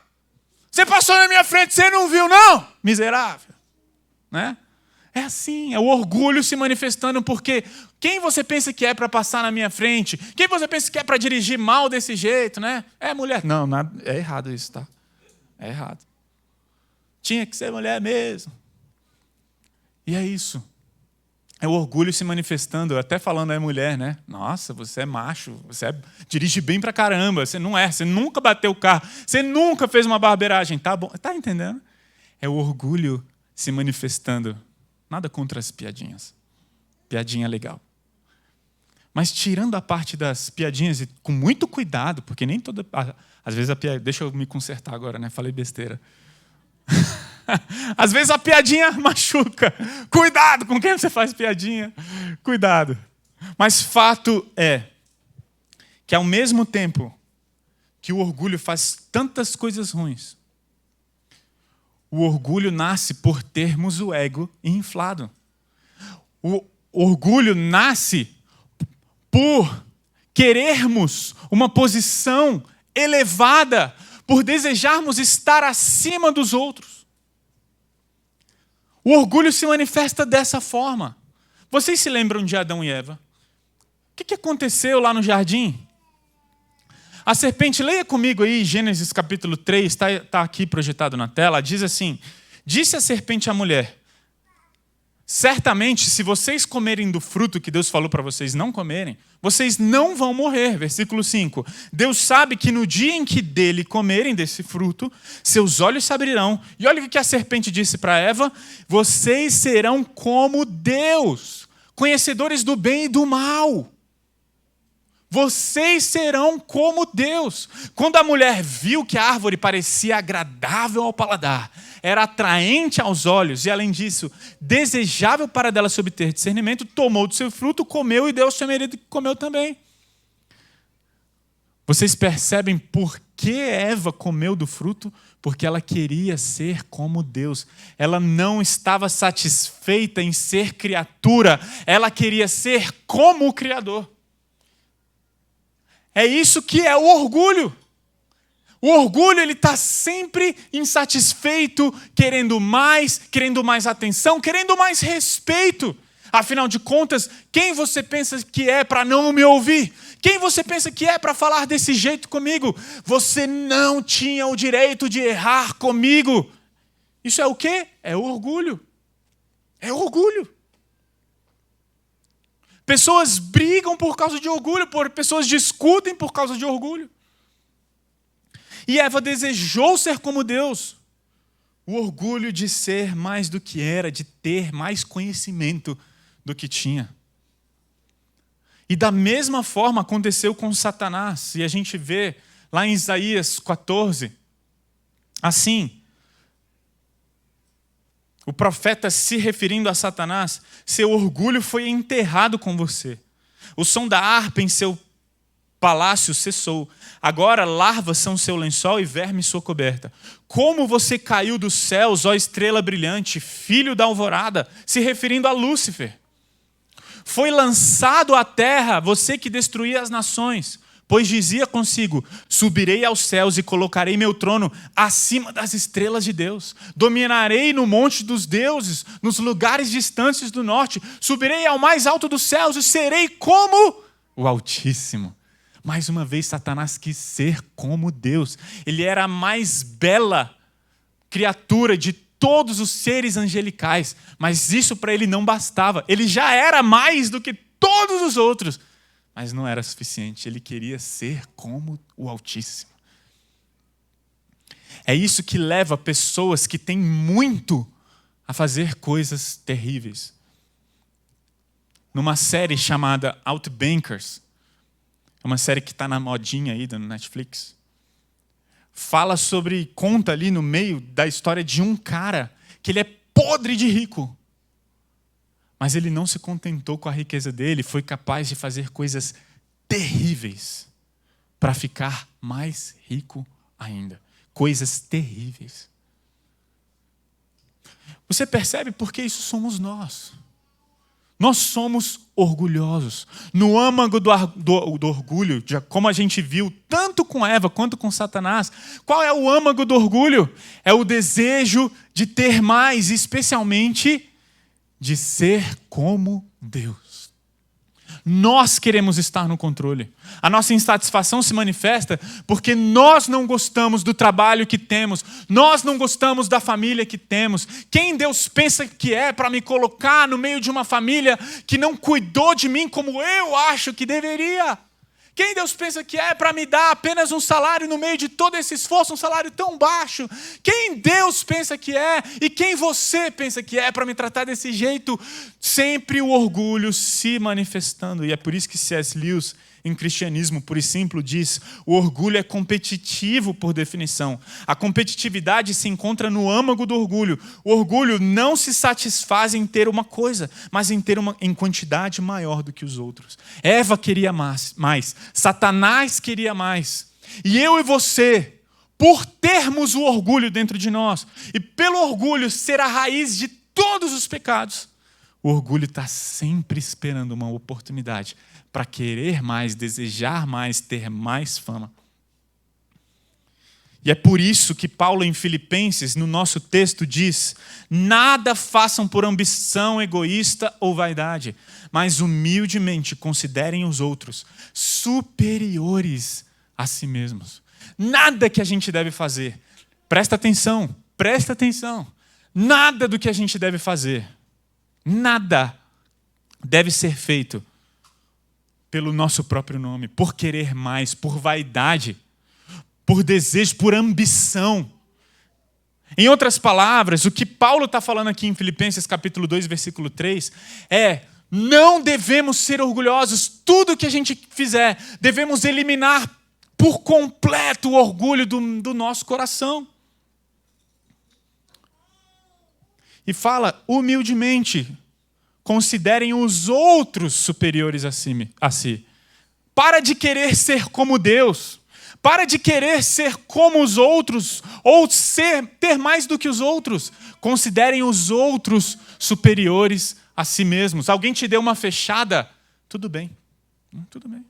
Você passou na minha frente, você não viu não? Miserável. Né? É assim, é o orgulho se manifestando, porque quem você pensa que é para passar na minha frente? Quem você pensa que é para dirigir mal desse jeito, né? É mulher. Não, é errado isso, tá? É errado. Tinha que ser mulher mesmo. E é isso. É o orgulho se manifestando, até falando à mulher, né? Nossa, você é macho, dirige bem pra caramba, você não é, você nunca bateu o carro, você nunca fez uma barbeiragem, tá bom? Tá entendendo? É o orgulho se manifestando. Nada contra as piadinhas. Piadinha legal. Mas tirando a parte das piadinhas, e com muito cuidado, porque nem toda... Às vezes a piada... Deixa eu me consertar agora, né? Falei besteira. Às vezes a piadinha machuca. Cuidado com quem você faz piadinha. Cuidado. Mas fato é que ao mesmo tempo que o orgulho faz tantas coisas ruins, o orgulho nasce por termos o ego inflado. O orgulho nasce por querermos uma posição elevada, por desejarmos estar acima dos outros. O orgulho se manifesta dessa forma. Vocês se lembram de Adão e Eva? O que aconteceu lá no jardim? A serpente, leia comigo aí, Gênesis capítulo 3, está aqui projetado na tela, diz assim: disse a serpente à mulher, certamente, se vocês comerem do fruto que Deus falou para vocês não comerem, vocês não vão morrer. Versículo 5. Deus sabe que no dia em que dele comerem desse fruto, seus olhos se abrirão. E olha o que a serpente disse para Eva: vocês serão como Deus, conhecedores do bem e do mal. Vocês serão como Deus. Quando a mulher viu que a árvore parecia agradável ao paladar, era atraente aos olhos e, além disso, desejável para dela se obter discernimento, tomou do seu fruto, comeu e deu ao seu marido que comeu também. Vocês percebem por que Eva comeu do fruto? Porque ela queria ser como Deus. Ela não estava satisfeita em ser criatura, ela queria ser como o Criador. É isso que é o orgulho. O orgulho, ele está sempre insatisfeito, querendo mais atenção, querendo mais respeito. Afinal de contas, quem você pensa que é para não me ouvir? Quem você pensa que é para falar desse jeito comigo? Você não tinha o direito de errar comigo. Isso é o quê? É orgulho. É orgulho. Pessoas brigam por causa de orgulho, pessoas discutem por causa de orgulho. E Eva desejou ser como Deus. O orgulho de ser mais do que era, de ter mais conhecimento do que tinha. E da mesma forma aconteceu com Satanás. E a gente vê lá em Isaías 14, assim, o profeta se referindo a Satanás: seu orgulho foi enterrado com você. O som da harpa em seu palácio cessou. Agora larvas são seu lençol e vermes sua coberta. Como você caiu dos céus, ó estrela brilhante, filho da alvorada, se referindo a Lúcifer. Foi lançado à terra, você que destruía as nações, pois dizia consigo: subirei aos céus e colocarei meu trono acima das estrelas de Deus. Dominarei no monte dos deuses, nos lugares distantes do norte. Subirei ao mais alto dos céus e serei como o Altíssimo. Mais uma vez, Satanás quis ser como Deus. Ele era a mais bela criatura de todos os seres angelicais, mas isso para ele não bastava. Ele já era mais do que todos os outros, mas não era suficiente. Ele queria ser como o Altíssimo. É isso que leva pessoas que têm muito a fazer coisas terríveis. Numa série chamada Outbankers, é uma série que está na modinha aí da Netflix, conta ali no meio da história de um cara que ele é podre de rico. Mas ele não se contentou com a riqueza dele, foi capaz de fazer coisas terríveis para ficar mais rico ainda. Coisas terríveis. Você percebe porque isso somos nós. Nós somos orgulhosos. No âmago do orgulho, como a gente viu, tanto com Eva quanto com Satanás, qual é o âmago do orgulho? É o desejo de ter mais, especialmente de ser como Deus. nós queremos estar no controle. A nossa insatisfação se manifesta porque nós não gostamos do trabalho que temos, nós não gostamos da família que temos. Quem Deus pensa que é para me colocar no meio de uma família que não cuidou de mim como eu acho que deveria? Quem Deus pensa que é para me dar apenas um salário no meio de todo esse esforço, um salário tão baixo? Quem Deus pensa que é e quem você pensa que é para me tratar desse jeito? Sempre o orgulho se manifestando. E é por isso que C.S. Lewis, em Cristianismo Puro e Simples, diz: o orgulho é competitivo por definição. A competitividade se encontra no âmago do orgulho. O orgulho não se satisfaz em ter uma coisa, mas em ter em quantidade maior do que os outros. Eva queria mais, Satanás queria mais. E eu e você, por termos o orgulho dentro de nós, e pelo orgulho ser a raiz de todos os pecados, o orgulho está sempre esperando uma oportunidade para querer mais, desejar mais, ter mais fama. E é por isso que Paulo, em Filipenses, no nosso texto, diz: nada façam por ambição egoísta ou vaidade, mas humildemente considerem os outros superiores a si mesmos. Nada que a gente deve fazer, presta atenção, nada do que a gente deve fazer, nada deve ser feito pelo nosso próprio nome, por querer mais, por vaidade, por desejo, por ambição. Em outras palavras, o que Paulo está falando aqui em Filipenses capítulo 2, versículo 3, é: não devemos ser orgulhosos. Tudo que a gente fizer, devemos eliminar por completo o orgulho do nosso coração. E fala humildemente: considerem os outros superiores a si. Para de querer ser como Deus. Para de querer ser como os outros ou ter mais do que os outros. Considerem os outros superiores a si mesmos. Alguém te deu uma fechada? Tudo bem. Tudo bem.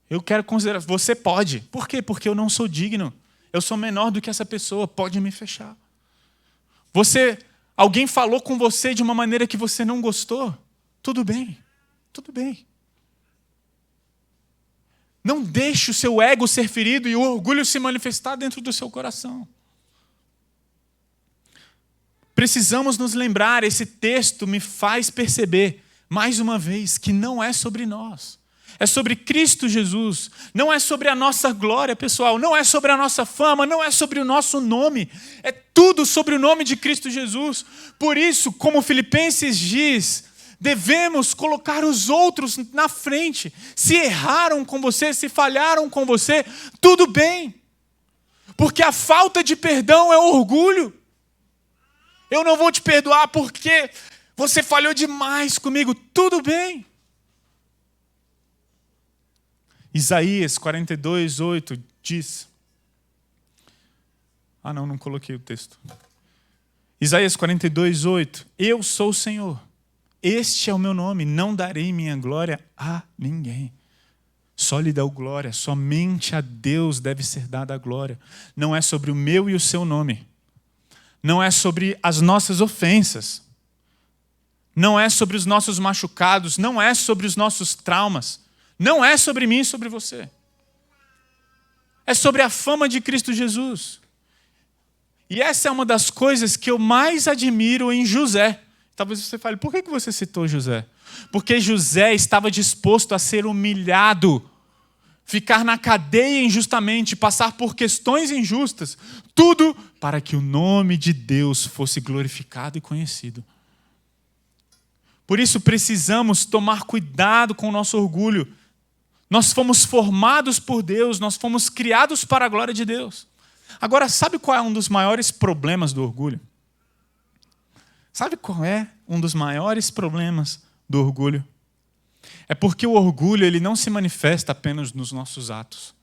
Eu quero considerar. Você pode. Por quê? Porque eu não sou digno. Eu sou menor do que essa pessoa. Pode me fechar. Alguém falou com você de uma maneira que você não gostou? Tudo bem. Tudo bem. Não deixe o seu ego ser ferido e o orgulho se manifestar dentro do seu coração. Precisamos nos lembrar, esse texto me faz perceber, mais uma vez, que não é sobre nós. É sobre Cristo Jesus. Não é sobre a nossa glória, pessoal. Não é sobre a nossa fama. Não é sobre o nosso nome. É tudo sobre o nome de Cristo Jesus. Por isso, como Filipenses diz, devemos colocar os outros na frente. Se erraram com você, se falharam com você, tudo bem. Porque a falta de perdão é orgulho. Eu não vou te perdoar porque você falhou demais comigo. Tudo bem. Isaías 42, 8 diz... não coloquei o texto. Isaías 42, 8. Eu sou o Senhor. Este é o meu nome. Não darei minha glória a ninguém. Só lhe dou glória. Somente a Deus deve ser dada a glória. Não é sobre o meu e o seu nome. Não é sobre as nossas ofensas. Não é sobre os nossos machucados. Não é sobre os nossos traumas. Não é sobre mim e sobre você. É sobre a fama de Cristo Jesus. E essa é uma das coisas que eu mais admiro em José. Talvez você fale: por que você citou José? Porque José estava disposto a ser humilhado, ficar na cadeia injustamente, passar por questões injustas, tudo para que o nome de Deus fosse glorificado e conhecido. Por isso precisamos tomar cuidado com o nosso orgulho. Nós fomos formados por Deus, nós fomos criados para a glória de Deus. Agora, sabe qual é um dos maiores problemas do orgulho? Sabe qual é um dos maiores problemas do orgulho? É porque o orgulho ele não se manifesta apenas nos nossos atos.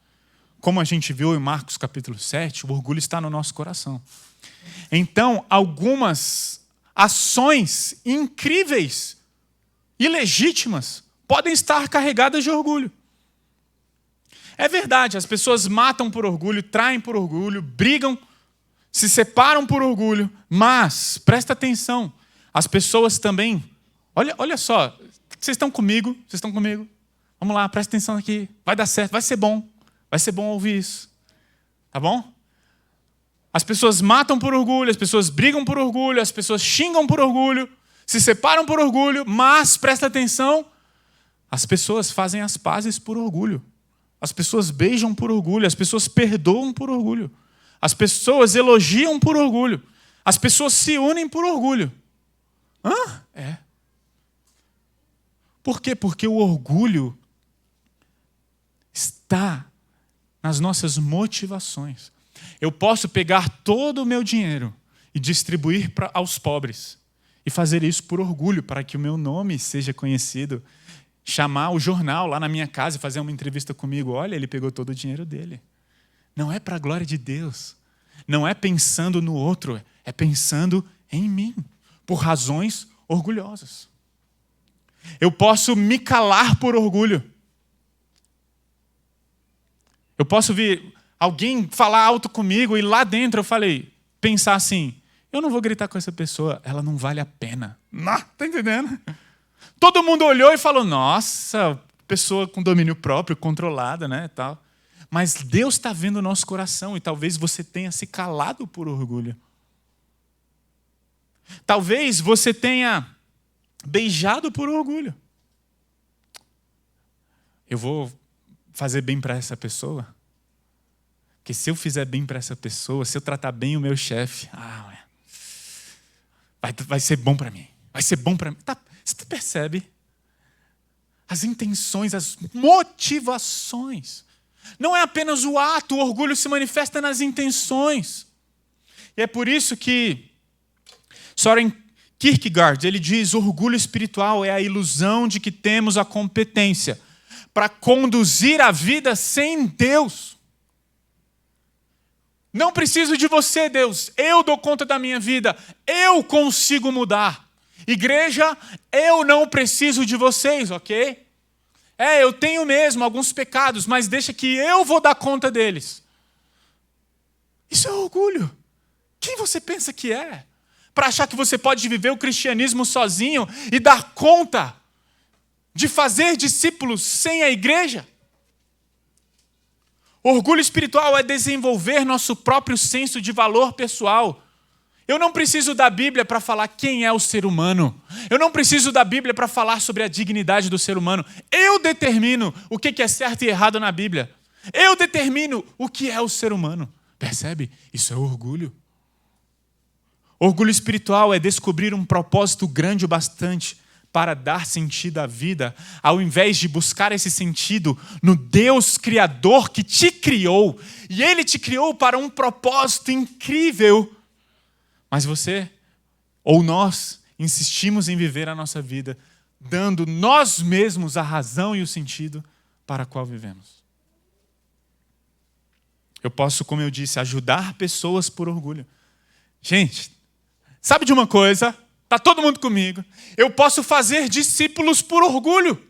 Como a gente viu em Marcos capítulo 7, o orgulho está no nosso coração. Então, algumas ações incríveis e legítimas podem estar carregadas de orgulho. É verdade, as pessoas matam por orgulho, traem por orgulho, brigam, se separam por orgulho, mas, presta atenção, as pessoas também, olha só, Vocês estão comigo? Vocês estão comigo? Vamos lá, presta atenção aqui. Vai dar certo, vai ser bom. Vai ser bom ouvir isso. Tá bom? As pessoas matam por orgulho, as pessoas brigam por orgulho, as pessoas xingam por orgulho, se separam por orgulho, mas, presta atenção, as pessoas fazem as pazes por orgulho. As pessoas beijam por orgulho, as pessoas perdoam por orgulho. As pessoas elogiam por orgulho. As pessoas se unem por orgulho. Hã? É. Por quê? Porque o orgulho está nas nossas motivações. Eu posso pegar todo o meu dinheiro e distribuir aos pobres. E fazer isso por orgulho, para que o meu nome seja conhecido. Chamar o jornal lá na minha casa e fazer uma entrevista comigo. Olha, ele pegou todo o dinheiro dele. Não é para a glória de Deus. Não é pensando no outro, é pensando em mim. Por razões orgulhosas. Eu posso me calar por orgulho. Eu posso ver alguém falar alto comigo e lá dentro eu falei, pensar assim, eu não vou gritar com essa pessoa, ela não vale a pena. Não, tá entendendo? Todo mundo olhou e falou, nossa, pessoa com domínio próprio, controlada, né, tal. Mas Deus está vendo o nosso coração e talvez você tenha se calado por orgulho. Talvez você tenha beijado por orgulho. Eu vou fazer bem para essa pessoa? Porque se eu fizer bem para essa pessoa, se eu tratar bem o meu chefe, vai ser bom para mim. Vai ser bom para mim. Tá, você percebe? As intenções, as motivações. Não é apenas o ato, o orgulho se manifesta nas intenções. E é por isso que Soren Kierkegaard, ele diz, orgulho espiritual é a ilusão de que temos a competência para conduzir a vida sem Deus. Não preciso de você, Deus. Eu dou conta da minha vida. Eu consigo mudar. Igreja, eu não preciso de vocês, ok? Eu tenho mesmo alguns pecados, mas deixa que eu vou dar conta deles. Isso é orgulho. Quem você pensa que é? Para achar que você pode viver o cristianismo sozinho e dar conta de fazer discípulos sem a igreja? Orgulho espiritual é desenvolver nosso próprio senso de valor pessoal. Eu não preciso da Bíblia para falar quem é o ser humano. Eu não preciso da Bíblia para falar sobre a dignidade do ser humano. Eu determino o que é certo e errado na Bíblia. Eu determino o que é o ser humano. Percebe? Isso é orgulho. Orgulho espiritual é descobrir um propósito grande o bastante para dar sentido à vida, ao invés de buscar esse sentido no Deus Criador que te criou. E Ele te criou para um propósito incrível. Mas você, ou nós, insistimos em viver a nossa vida, dando nós mesmos a razão e o sentido para a qual vivemos. Eu posso, como eu disse, ajudar pessoas por orgulho. Gente, sabe de uma coisa? Está todo mundo comigo. Eu posso fazer discípulos por orgulho.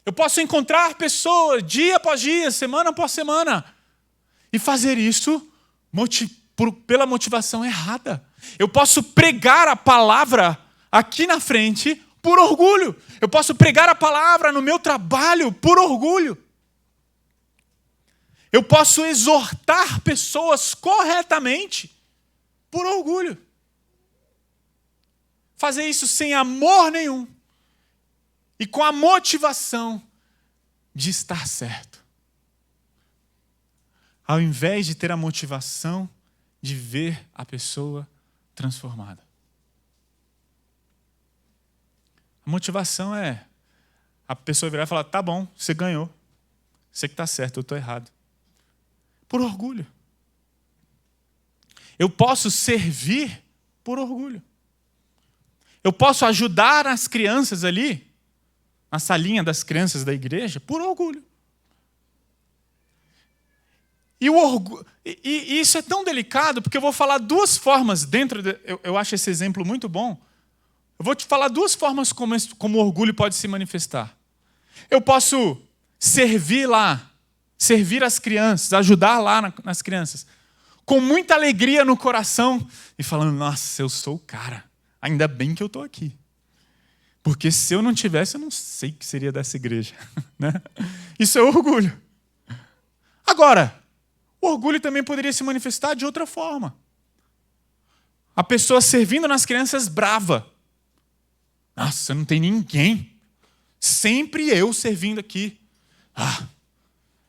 Eu posso encontrar pessoas dia após dia, semana após semana, e fazer isso pela motivação errada. Eu posso pregar a palavra aqui na frente por orgulho. Eu posso pregar a palavra no meu trabalho por orgulho. Eu posso exortar pessoas corretamente por orgulho. Fazer isso sem amor nenhum e com a motivação de estar certo. Ao invés de ter a motivação de ver a pessoa transformada. A motivação é a pessoa virar e falar, tá bom, você ganhou. Você que está certo, eu estou errado. Por orgulho. Eu posso servir por orgulho. Eu posso ajudar as crianças ali, na salinha das crianças da igreja, por orgulho. E isso é tão delicado, porque eu vou falar duas formas dentro eu acho esse exemplo muito bom. Eu vou te falar duas formas como o orgulho pode se manifestar. Eu posso servir lá, servir as crianças, ajudar lá nas crianças, com muita alegria no coração, e falando, nossa, eu sou o cara, ainda bem que eu estou aqui. Porque se eu não tivesse, eu não sei o que seria dessa igreja. Né? Isso é orgulho. Agora, o orgulho também poderia se manifestar de outra forma. A pessoa servindo nas crianças brava. Nossa, não tem ninguém. Sempre eu servindo aqui.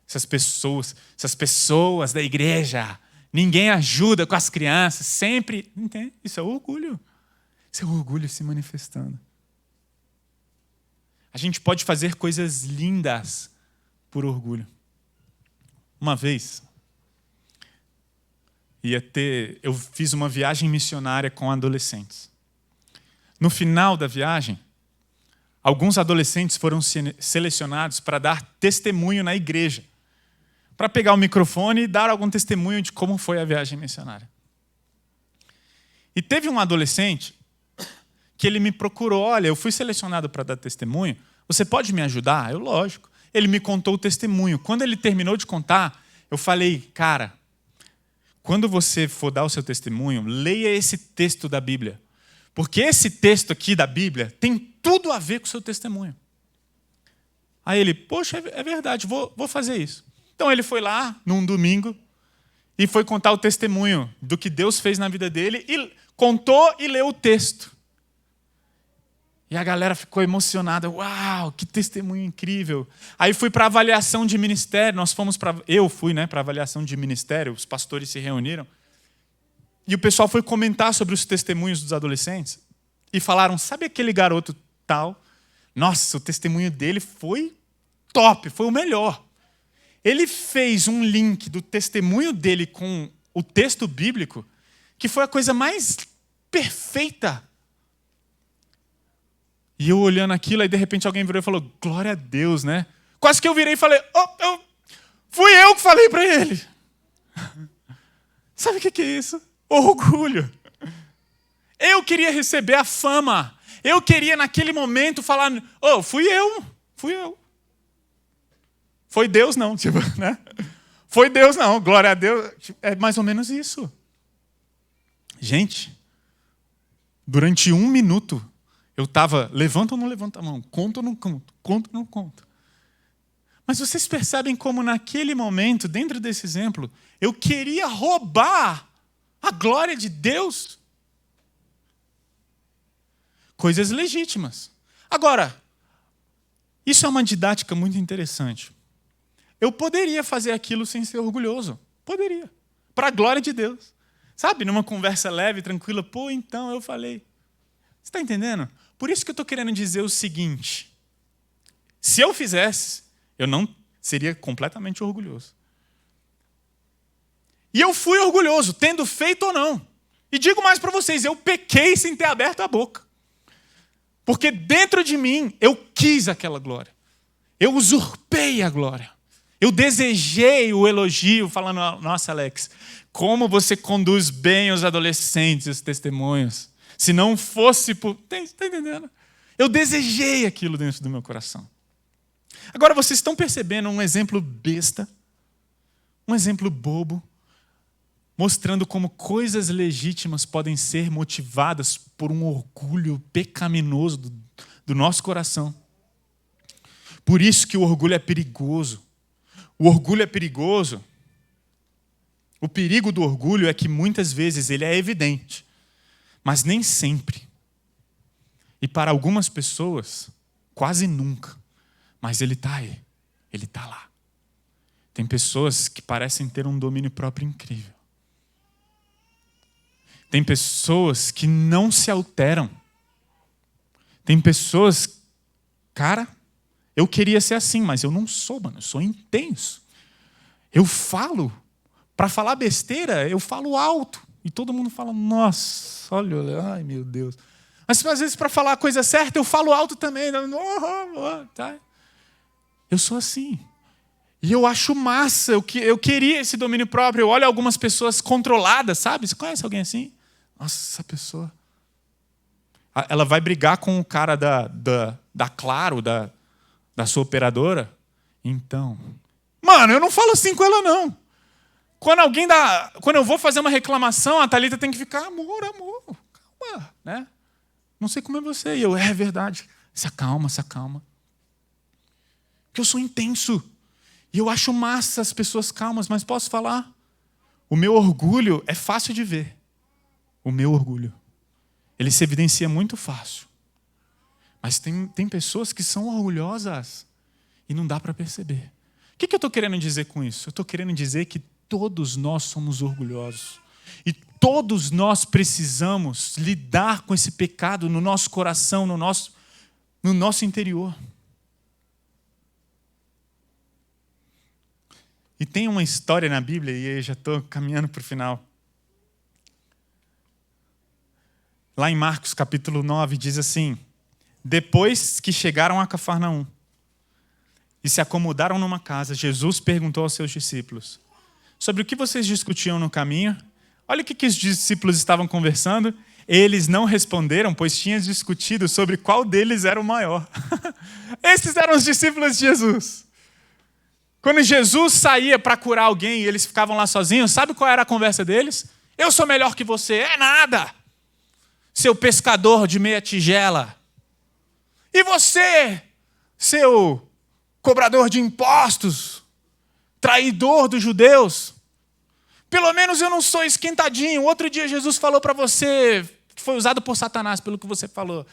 Essas pessoas da igreja, ninguém ajuda com as crianças, sempre. Entende? Isso é orgulho. Isso é orgulho se manifestando. A gente pode fazer coisas lindas por orgulho. Uma vez, eu fiz uma viagem missionária com adolescentes. No final da viagem, alguns adolescentes foram selecionados para dar testemunho na igreja, para pegar o microfone e dar algum testemunho de como foi a viagem missionária. E teve um adolescente que ele me procurou, olha, eu fui selecionado para dar testemunho, você pode me ajudar? Eu, lógico. Ele me contou o testemunho. Quando ele terminou de contar, eu falei, cara, quando você for dar o seu testemunho, leia esse texto da Bíblia. Porque esse texto aqui da Bíblia tem tudo a ver com o seu testemunho. Aí ele, poxa, é verdade, vou fazer isso. Então ele foi lá, num domingo, e foi contar o testemunho do que Deus fez na vida dele, e contou e leu o texto. E a galera ficou emocionada. Uau, que testemunho incrível. Aí fui para a avaliação de ministério. Eu fui para a avaliação de ministério. Os pastores se reuniram. E o pessoal foi comentar sobre os testemunhos dos adolescentes. E falaram, sabe aquele garoto tal? Nossa, o testemunho dele foi top, foi o melhor. Ele fez um link do testemunho dele com o texto bíblico, que foi a coisa mais perfeita. E eu olhando aquilo, aí de repente alguém virou e falou, glória a Deus, né? Quase que eu virei e falei, fui eu que falei para ele. Sabe o que é isso? Orgulho. Eu queria receber a fama. Eu queria naquele momento falar, fui eu. Foi Deus não, né? Foi Deus não, glória a Deus. É mais ou menos isso. Gente, durante 1 minuto, eu estava, levanta ou não levanta a mão? Conto ou não conto? Conto ou não conto? Mas vocês percebem como naquele momento, dentro desse exemplo, eu queria roubar a glória de Deus? Coisas legítimas. Agora, isso é uma didática muito interessante. Eu poderia fazer aquilo sem ser orgulhoso. Poderia. Para a glória de Deus. Sabe, numa conversa leve, tranquila, então eu falei. Você está entendendo? Por isso que eu estou querendo dizer o seguinte. Se eu fizesse, eu não seria completamente orgulhoso. E eu fui orgulhoso, tendo feito ou não. E digo mais para vocês, eu pequei sem ter aberto a boca. Porque dentro de mim, eu quis aquela glória. Eu usurpei a glória. Eu desejei o elogio, falando, nossa, Alex, como você conduz bem os adolescentes, os testemunhos. Se não fosse por... Está entendendo? Eu desejei aquilo dentro do meu coração. Agora, vocês estão percebendo um exemplo besta, um exemplo bobo, mostrando como coisas legítimas podem ser motivadas por um orgulho pecaminoso do nosso coração. Por isso que o orgulho é perigoso. O orgulho é perigoso. O perigo do orgulho é que muitas vezes ele é evidente, mas nem sempre. E para algumas pessoas, quase nunca. Mas ele está aí. Ele está lá. Tem pessoas que parecem ter um domínio próprio incrível. Tem pessoas que não se alteram. Tem pessoas, cara, eu queria ser assim, mas eu não sou, mano. Eu sou intenso. Eu falo, para falar besteira, eu falo alto. E todo mundo fala, nossa, olha, ai meu Deus. Mas às vezes para falar a coisa certa, eu falo alto também. Tá? Eu sou assim. E eu acho massa, eu queria esse domínio próprio. Eu olho algumas pessoas controladas, sabe? Você conhece alguém assim? Nossa, essa pessoa... Ela vai brigar com o cara da Claro, da sua operadora. Então... Mano, eu não falo assim com ela, não. Quando eu vou fazer uma reclamação, a Thalita tem que ficar, amor, calma, né? Não sei como é você. E eu, é verdade. Se acalma, se acalma. Porque eu sou intenso. E eu acho massa as pessoas calmas, mas posso falar? O meu orgulho é fácil de ver. O meu orgulho. Ele se evidencia muito fácil. Mas tem pessoas que são orgulhosas e não dá para perceber. O que eu estou querendo dizer com isso? Eu estou querendo dizer que todos nós somos orgulhosos. E todos nós precisamos lidar com esse pecado no nosso coração, no nosso interior. E tem uma história na Bíblia, e eu já estou caminhando para o final. Lá em Marcos capítulo 9 diz assim: depois que chegaram a Cafarnaum e se acomodaram numa casa, Jesus perguntou aos seus discípulos: sobre o que vocês discutiam no caminho? Olha o que os discípulos estavam conversando. Eles não responderam, pois tinham discutido sobre qual deles era o maior. Esses eram os discípulos de Jesus. Quando Jesus saía para curar alguém e eles ficavam lá sozinhos, sabe qual era a conversa deles? Eu sou melhor que você. É nada, seu pescador de meia tigela. E você, seu cobrador de impostos, traidor dos judeus. Pelo menos eu não sou esquentadinho. Outro dia Jesus falou para você que foi usado por Satanás pelo que você falou.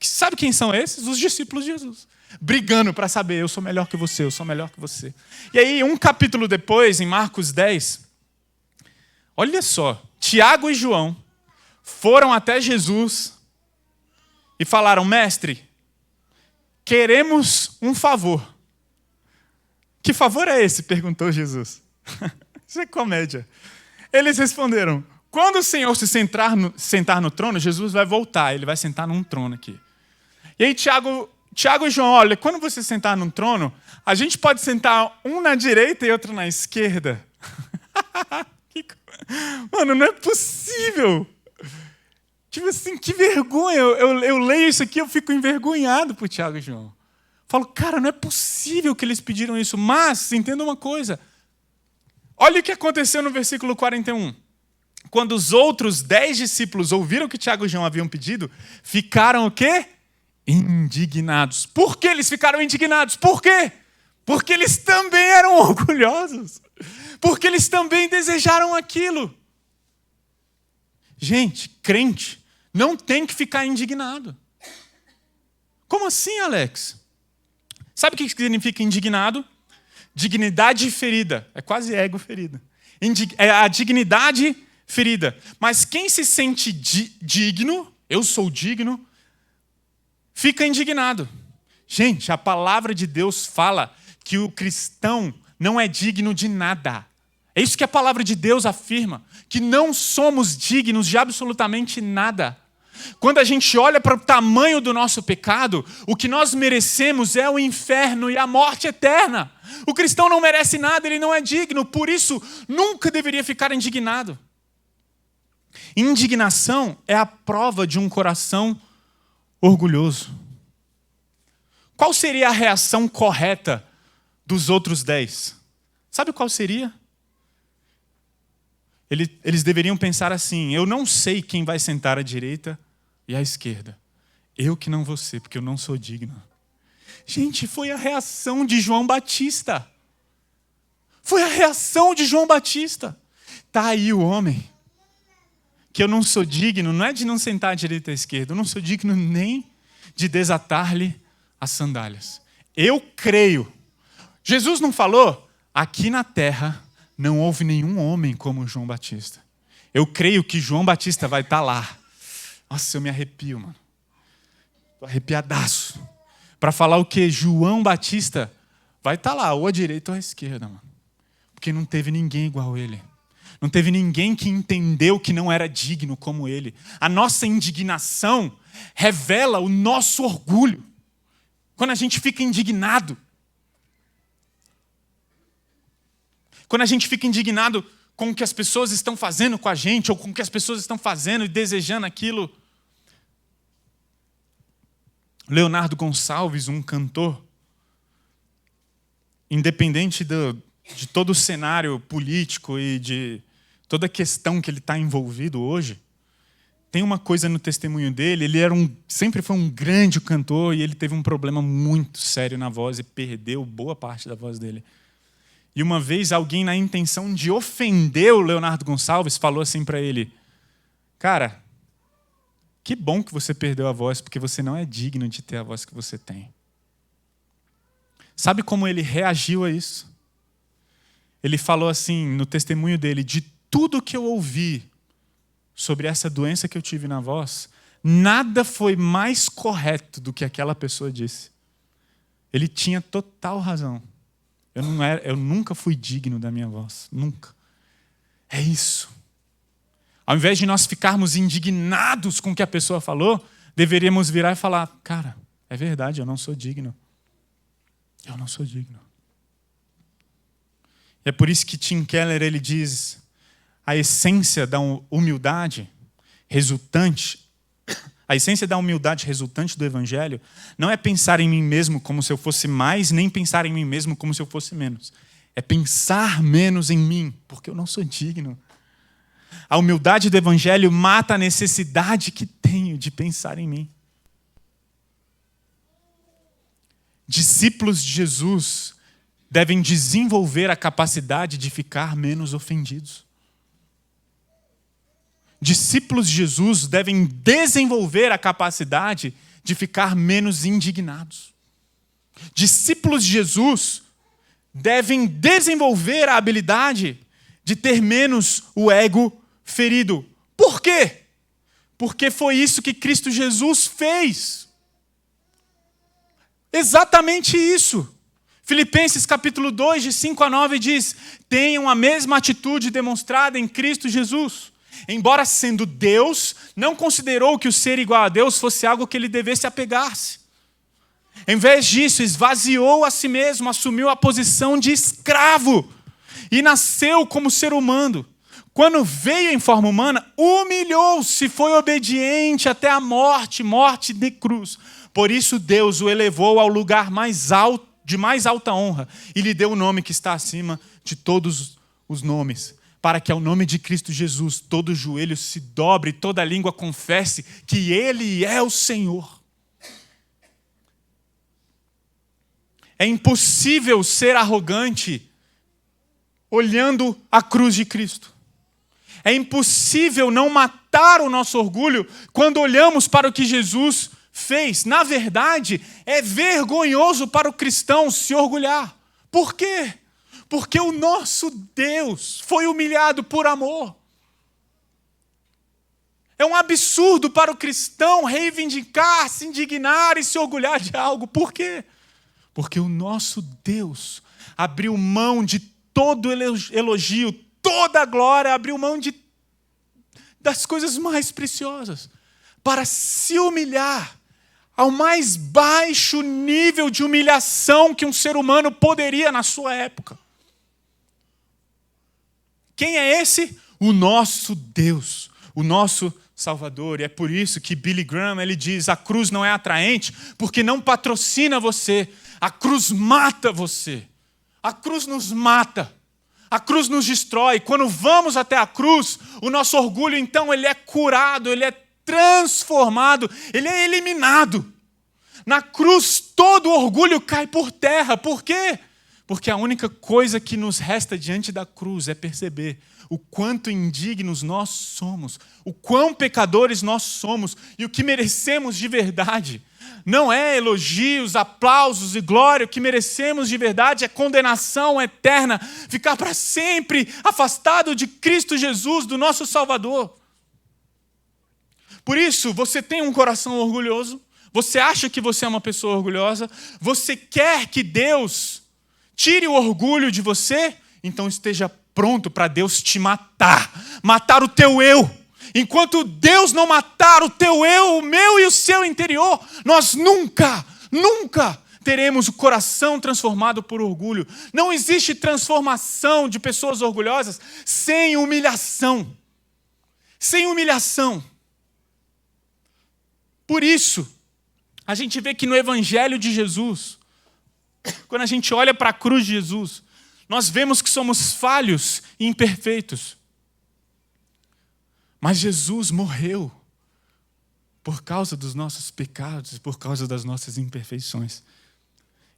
Sabe quem são esses? Os discípulos de Jesus. Brigando para saber, eu sou melhor que você, eu sou melhor que você. E aí, um capítulo depois, em Marcos 10, olha só, Tiago e João foram até Jesus e falaram: mestre, queremos um favor. Que favor é esse? Perguntou Jesus. Isso é comédia. Eles responderam: quando o Senhor se sentar no trono, Jesus vai voltar, ele vai sentar num trono aqui. E aí Tiago e João, olha, quando você sentar num trono, a gente pode sentar um na direita e outro na esquerda. Mano, não é possível. Tipo assim, que vergonha. Eu leio isso aqui, eu fico envergonhado por Tiago e João. Falo, cara, não é possível que eles pediram isso. Mas, entenda uma coisa. Olha o que aconteceu no versículo 41. Quando os outros 10 discípulos ouviram o que Tiago e João haviam pedido, ficaram o quê? Indignados. Por que eles ficaram indignados? Por quê? Porque eles também eram orgulhosos. Porque eles também desejaram aquilo. Gente, crente não tem que ficar indignado. Como assim, Alex? Sabe o que significa indignado? Dignidade ferida. É quase ego ferida. É a dignidade ferida. Mas quem se sente digno, eu sou digno, fica indignado. Gente, a palavra de Deus fala que o cristão não é digno de nada. É isso que a palavra de Deus afirma, que não somos dignos de absolutamente nada. Quando a gente olha para o tamanho do nosso pecado, o que nós merecemos é o inferno e a morte eterna. O cristão não merece nada, ele não é digno, por isso nunca deveria ficar indignado. Indignação é a prova de um coração orgulhoso. Qual seria a reação correta dos outros 10? Sabe qual seria? Eles deveriam pensar assim: eu não sei quem vai sentar à direita e à esquerda. Eu que não vou ser, porque eu não sou digno. Gente, foi a reação de João Batista. Foi a reação de João Batista. Está aí o homem que eu não sou digno, não é de não sentar à direita e à esquerda, eu não sou digno nem de desatar-lhe as sandálias. Eu creio. Jesus não falou? Aqui na terra não houve nenhum homem como João Batista. Eu creio que João Batista vai estar lá. Nossa, eu me arrepio, mano. Estou arrepiadaço. Para falar o que? João Batista vai estar lá, ou à direita ou à esquerda, mano. Porque não teve ninguém igual a ele. Não teve ninguém que entendeu que não era digno como ele. A nossa indignação revela o nosso orgulho. Quando a gente fica indignado. Quando a gente fica indignado com o que as pessoas estão fazendo com a gente, ou com o que as pessoas estão fazendo e desejando aquilo. Leonardo Gonçalves, um cantor, independente de todo o cenário político e de toda a questão que ele está envolvido hoje, tem uma coisa no testemunho dele, ele sempre foi um grande cantor e ele teve um problema muito sério na voz e perdeu boa parte da voz dele. E uma vez alguém, na intenção de ofender o Leonardo Gonçalves, falou assim para ele: cara, que bom que você perdeu a voz, porque você não é digno de ter a voz que você tem. Sabe como ele reagiu a isso? Ele falou assim, no testemunho dele: de tudo que eu ouvi sobre essa doença que eu tive na voz, nada foi mais correto do que aquela pessoa disse. Ele tinha total razão. Eu nunca fui digno da minha voz. Nunca. É isso. Ao invés de nós ficarmos indignados com o que a pessoa falou, deveríamos virar e falar: cara, é verdade, eu não sou digno. Eu não sou digno. E é por isso que Tim Keller ele diz: a essência da humildade resultante do Evangelho não é pensar em mim mesmo como se eu fosse mais, nem pensar em mim mesmo como se eu fosse menos. É pensar menos em mim, porque eu não sou digno. A humildade do Evangelho mata a necessidade que tenho de pensar em mim. Discípulos de Jesus devem desenvolver a capacidade de ficar menos ofendidos. Discípulos de Jesus devem desenvolver a capacidade de ficar menos indignados. Discípulos de Jesus devem desenvolver a habilidade de ter menos o ego ferido. Por quê? Porque foi isso que Cristo Jesus fez. Exatamente isso. Filipenses capítulo 2, de 5 a 9 diz: tenham a mesma atitude demonstrada em Cristo Jesus. Embora sendo Deus, não considerou que o ser igual a Deus fosse algo que ele devesse apegar-se. Em vez disso, esvaziou a si mesmo, assumiu a posição de escravo e nasceu como ser humano. Quando veio em forma humana, humilhou-se, foi obediente até a morte de cruz. Por isso Deus o elevou ao lugar mais alto, de mais alta honra, e lhe deu o nome que está acima de todos os nomes, para que ao nome de Cristo Jesus todo joelho se dobre e toda língua confesse que Ele é o Senhor. É impossível ser arrogante olhando a cruz de Cristo. É impossível não matar o nosso orgulho quando olhamos para o que Jesus fez. Na verdade, é vergonhoso para o cristão se orgulhar. Por quê? Porque o nosso Deus foi humilhado por amor. É um absurdo para o cristão reivindicar, se indignar e se orgulhar de algo. Por quê? Porque o nosso Deus abriu mão de todo elogio, toda a glória, abriu mão das coisas mais preciosas para se humilhar ao mais baixo nível de humilhação que um ser humano poderia na sua época. Quem é esse? O nosso Deus, o nosso Salvador. E é por isso que Billy Graham ele diz: a cruz não é atraente porque não patrocina você. A cruz mata você. A cruz nos mata. A cruz nos destrói. Quando vamos até a cruz, o nosso orgulho, então, ele é curado, ele é transformado, ele é eliminado. Na cruz, todo orgulho cai por terra. Por quê? Porque a única coisa que nos resta diante da cruz é perceber o quanto indignos nós somos, o quão pecadores nós somos e o que merecemos de verdade. Não é elogios, aplausos e glória. O que merecemos de verdade é condenação eterna, ficar para sempre afastado de Cristo Jesus, do nosso Salvador. Por isso, você tem um coração orgulhoso, você acha que você é uma pessoa orgulhosa, você quer que Deus tire o orgulho de você, então esteja pronto para Deus te matar o teu eu. Enquanto Deus não matar o teu eu, o meu e o seu interior, nós nunca teremos o coração transformado por orgulho. Não existe transformação de pessoas orgulhosas sem humilhação. Sem humilhação. Por isso, a gente vê que no Evangelho de Jesus, quando a gente olha para a cruz de Jesus, nós vemos que somos falhos e imperfeitos. Mas Jesus morreu por causa dos nossos pecados, por causa das nossas imperfeições.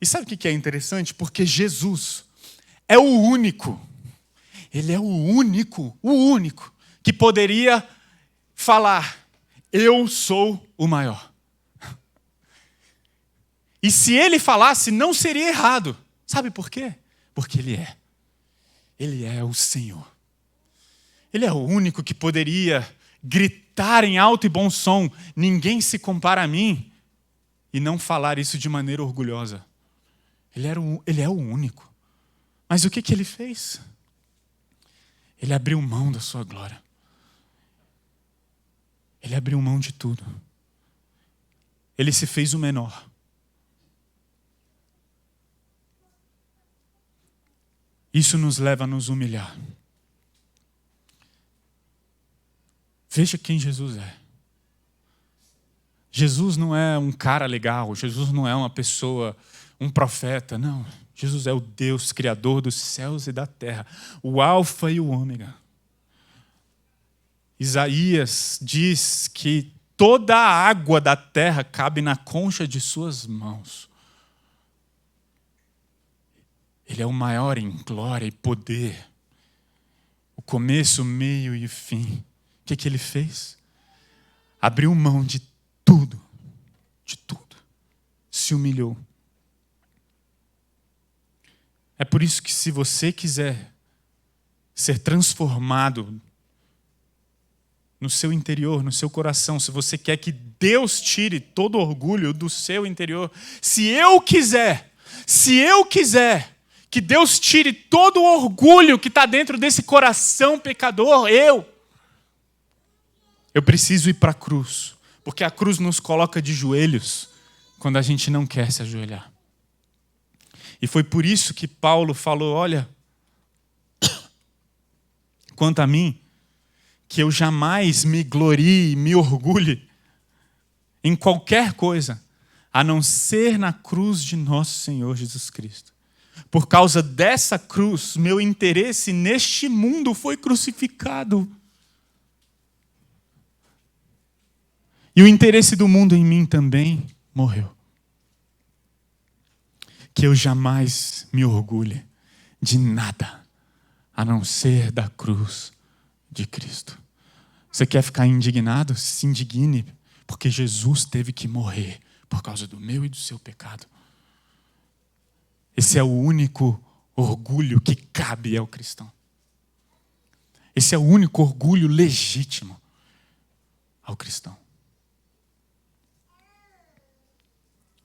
E sabe o que é interessante? Porque Jesus é o único, ele é o único que poderia falar: eu sou o maior. E se ele falasse, não seria errado. Sabe por quê? Porque ele é. Ele é o Senhor. Ele é o único que poderia gritar em alto e bom som: ninguém se compara a mim, e não falar isso de maneira orgulhosa. Ele é o único. Mas o que ele fez? Ele abriu mão da sua glória. Ele abriu mão de tudo. Ele se fez o menor. Isso nos leva a nos humilhar. Veja quem Jesus é. Jesus não é um cara legal, Jesus não é uma pessoa, um profeta, não. Jesus é o Deus criador dos céus e da terra, o Alfa e o Ômega. Isaías diz que toda a água da terra cabe na concha de suas mãos. Ele é o maior em glória e poder. O começo, o meio e o fim. O que ele fez? Abriu mão de tudo. De tudo. Se humilhou. É por isso que, se você quiser ser transformado no seu interior, no seu coração, se você quer que Deus tire todo orgulho do seu interior, se eu quiser que Deus tire todo o orgulho que está dentro desse coração pecador, eu preciso ir para a cruz, porque a cruz nos coloca de joelhos quando a gente não quer se ajoelhar. E foi por isso que Paulo falou: olha, quanto a mim, que eu jamais me glorie, me orgulhe em qualquer coisa, a não ser na cruz de nosso Senhor Jesus Cristo. Por causa dessa cruz, meu interesse neste mundo foi crucificado. E o interesse do mundo em mim também morreu. Que eu jamais me orgulhe de nada, a não ser da cruz de Cristo. Você quer ficar indignado? Se indigne, porque Jesus teve que morrer por causa do meu e do seu pecado. Esse é o único orgulho que cabe ao cristão. Esse é o único orgulho legítimo ao cristão.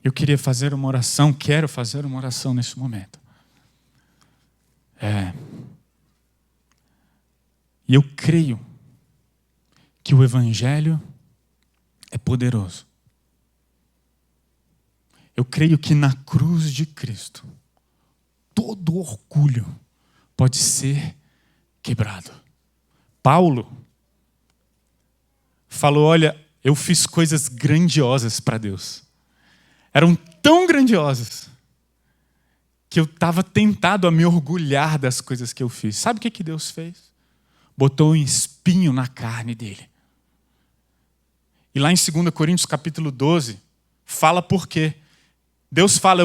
Eu queria fazer uma oração, quero fazer uma oração nesse momento. E eu creio que o Evangelho é poderoso. Eu creio que na cruz de Cristo, todo orgulho pode ser quebrado. Paulo falou: olha, eu fiz coisas grandiosas para Deus. Eram tão grandiosas que eu estava tentado a me orgulhar das coisas que eu fiz. Sabe o que Deus fez? Botou um espinho na carne dele. E lá em 2 Coríntios capítulo 12, fala por quê. Deus fala: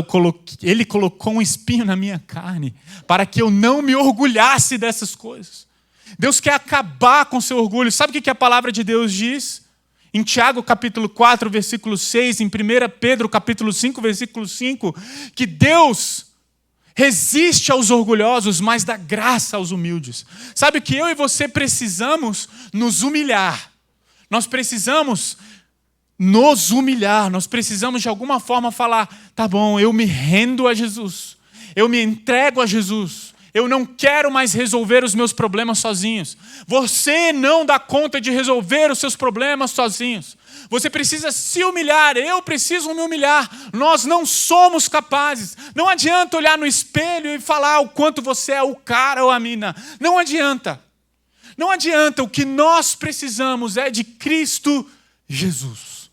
Ele colocou um espinho na minha carne para que eu não me orgulhasse dessas coisas. Deus quer acabar com o seu orgulho. Sabe o que a palavra de Deus diz? Em Tiago capítulo 4, versículo 6, em 1 Pedro capítulo 5, versículo 5, que Deus resiste aos orgulhosos, mas dá graça aos humildes. Sabe que eu e você precisamos nos humilhar. Nós precisamos nos humilhar. Nós precisamos de alguma forma falar: tá bom, eu me rendo a Jesus. Eu me entrego a Jesus. Eu não quero mais resolver os meus problemas sozinhos. Você não dá conta de resolver os seus problemas sozinhos. Você precisa se humilhar, eu preciso me humilhar. Nós não somos capazes. Não adianta olhar no espelho e falar o quanto você é o cara ou a mina. Não adianta. Não adianta. O que nós precisamos é de Cristo Jesus.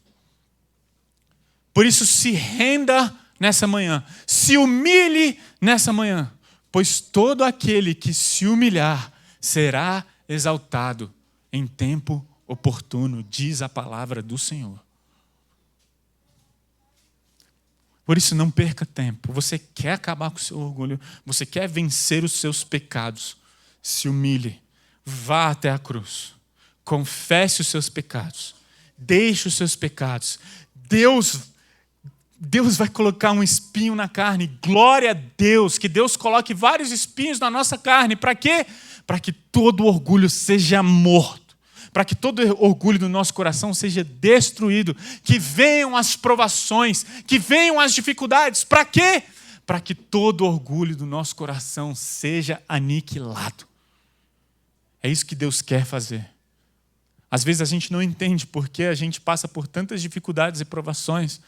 Por isso, se renda nessa manhã. Se humilhe nessa manhã. Pois todo aquele que se humilhar será exaltado em tempo oportuno, diz a palavra do Senhor. Por isso, não perca tempo. Você quer acabar com o seu orgulho, você quer vencer os seus pecados, se humilhe, vá até a cruz, confesse os seus pecados, deixe os seus pecados. Deus vai colocar um espinho na carne. Glória a Deus, que Deus coloque vários espinhos na nossa carne. Para quê? Para que todo orgulho seja morto. Para que todo orgulho do nosso coração seja destruído. Que venham as provações, que venham as dificuldades. Para quê? Para que todo orgulho do nosso coração seja aniquilado. É isso que Deus quer fazer. Às vezes a gente não entende por que a gente passa por tantas dificuldades e provações.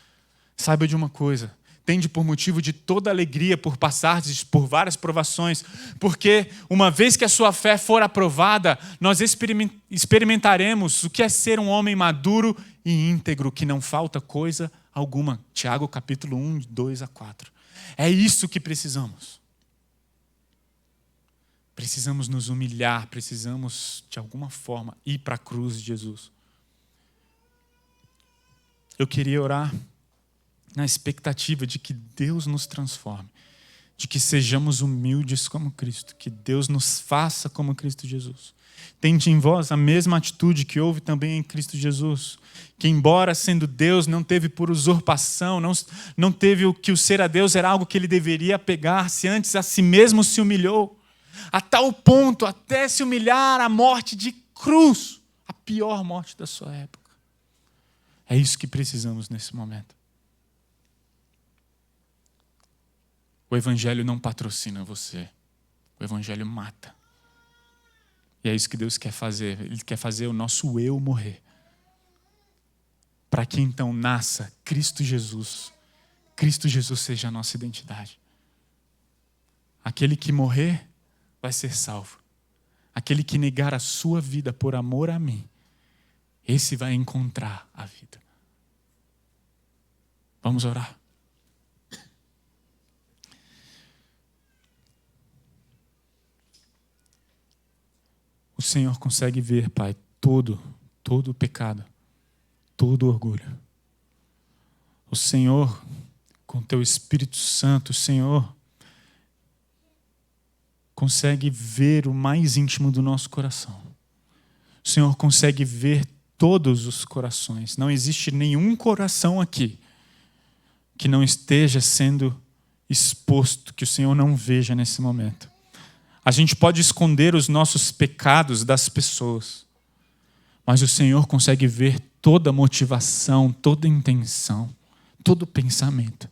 Saiba de uma coisa, tende por motivo de toda alegria por passar por várias provações, porque uma vez que a sua fé for aprovada, nós experimentaremos o que é ser um homem maduro e íntegro, que não falta coisa alguma. Tiago capítulo 1, 2 a 4. É isso que precisamos. Precisamos nos humilhar, precisamos, de alguma forma, ir para a cruz de Jesus. Eu queria orar na expectativa de que Deus nos transforme, de que sejamos humildes como Cristo, que Deus nos faça como Cristo Jesus. Tende em vós a mesma atitude que houve também em Cristo Jesus, que embora sendo Deus, não teve por usurpação, não teve o que o ser a Deus era algo que ele deveria pegar-se, antes a si mesmo se humilhou, a tal ponto até se humilhar à morte de cruz, a pior morte da sua época. É isso que precisamos nesse momento. O Evangelho não patrocina você. O Evangelho mata. E é isso que Deus quer fazer. Ele quer fazer o nosso eu morrer. Para que então nasça Cristo Jesus. Cristo Jesus seja a nossa identidade. Aquele que morrer vai ser salvo. Aquele que negar a sua vida por amor a mim, esse vai encontrar a vida. Vamos orar. O Senhor consegue ver, Pai, todo o pecado, todo o orgulho. O Senhor, com Teu Espírito Santo, o Senhor consegue ver o mais íntimo do nosso coração. O Senhor consegue ver todos os corações. Não existe nenhum coração aqui que não esteja sendo exposto, que o Senhor não veja nesse momento. A gente pode esconder os nossos pecados das pessoas, mas o Senhor consegue ver toda motivação, toda intenção, todo pensamento.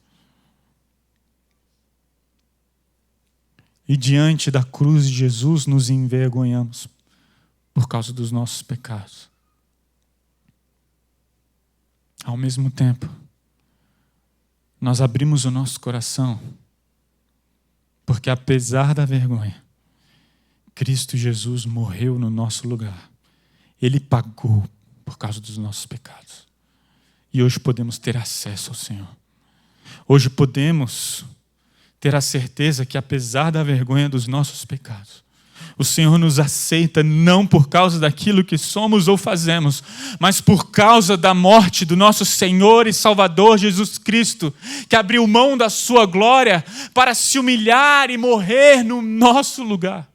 E diante da cruz de Jesus nos envergonhamos por causa dos nossos pecados. Ao mesmo tempo, nós abrimos o nosso coração, porque apesar da vergonha, Cristo Jesus morreu no nosso lugar. Ele pagou por causa dos nossos pecados. E hoje podemos ter acesso ao Senhor. Hoje podemos ter a certeza que apesar da vergonha dos nossos pecados, o Senhor nos aceita não por causa daquilo que somos ou fazemos, mas por causa da morte do nosso Senhor e Salvador Jesus Cristo, que abriu mão da sua glória para se humilhar e morrer no nosso lugar.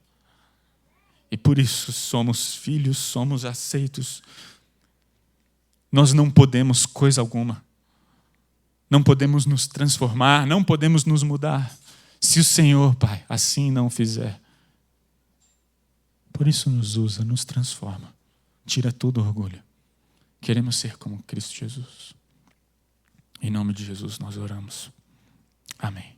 E por isso somos filhos, somos aceitos. Nós não podemos coisa alguma. Não podemos nos transformar, não podemos nos mudar, se o Senhor, Pai, assim não fizer. Por isso nos usa, nos transforma. Tira todo o orgulho. Queremos ser como Cristo Jesus. Em nome de Jesus nós oramos. Amém.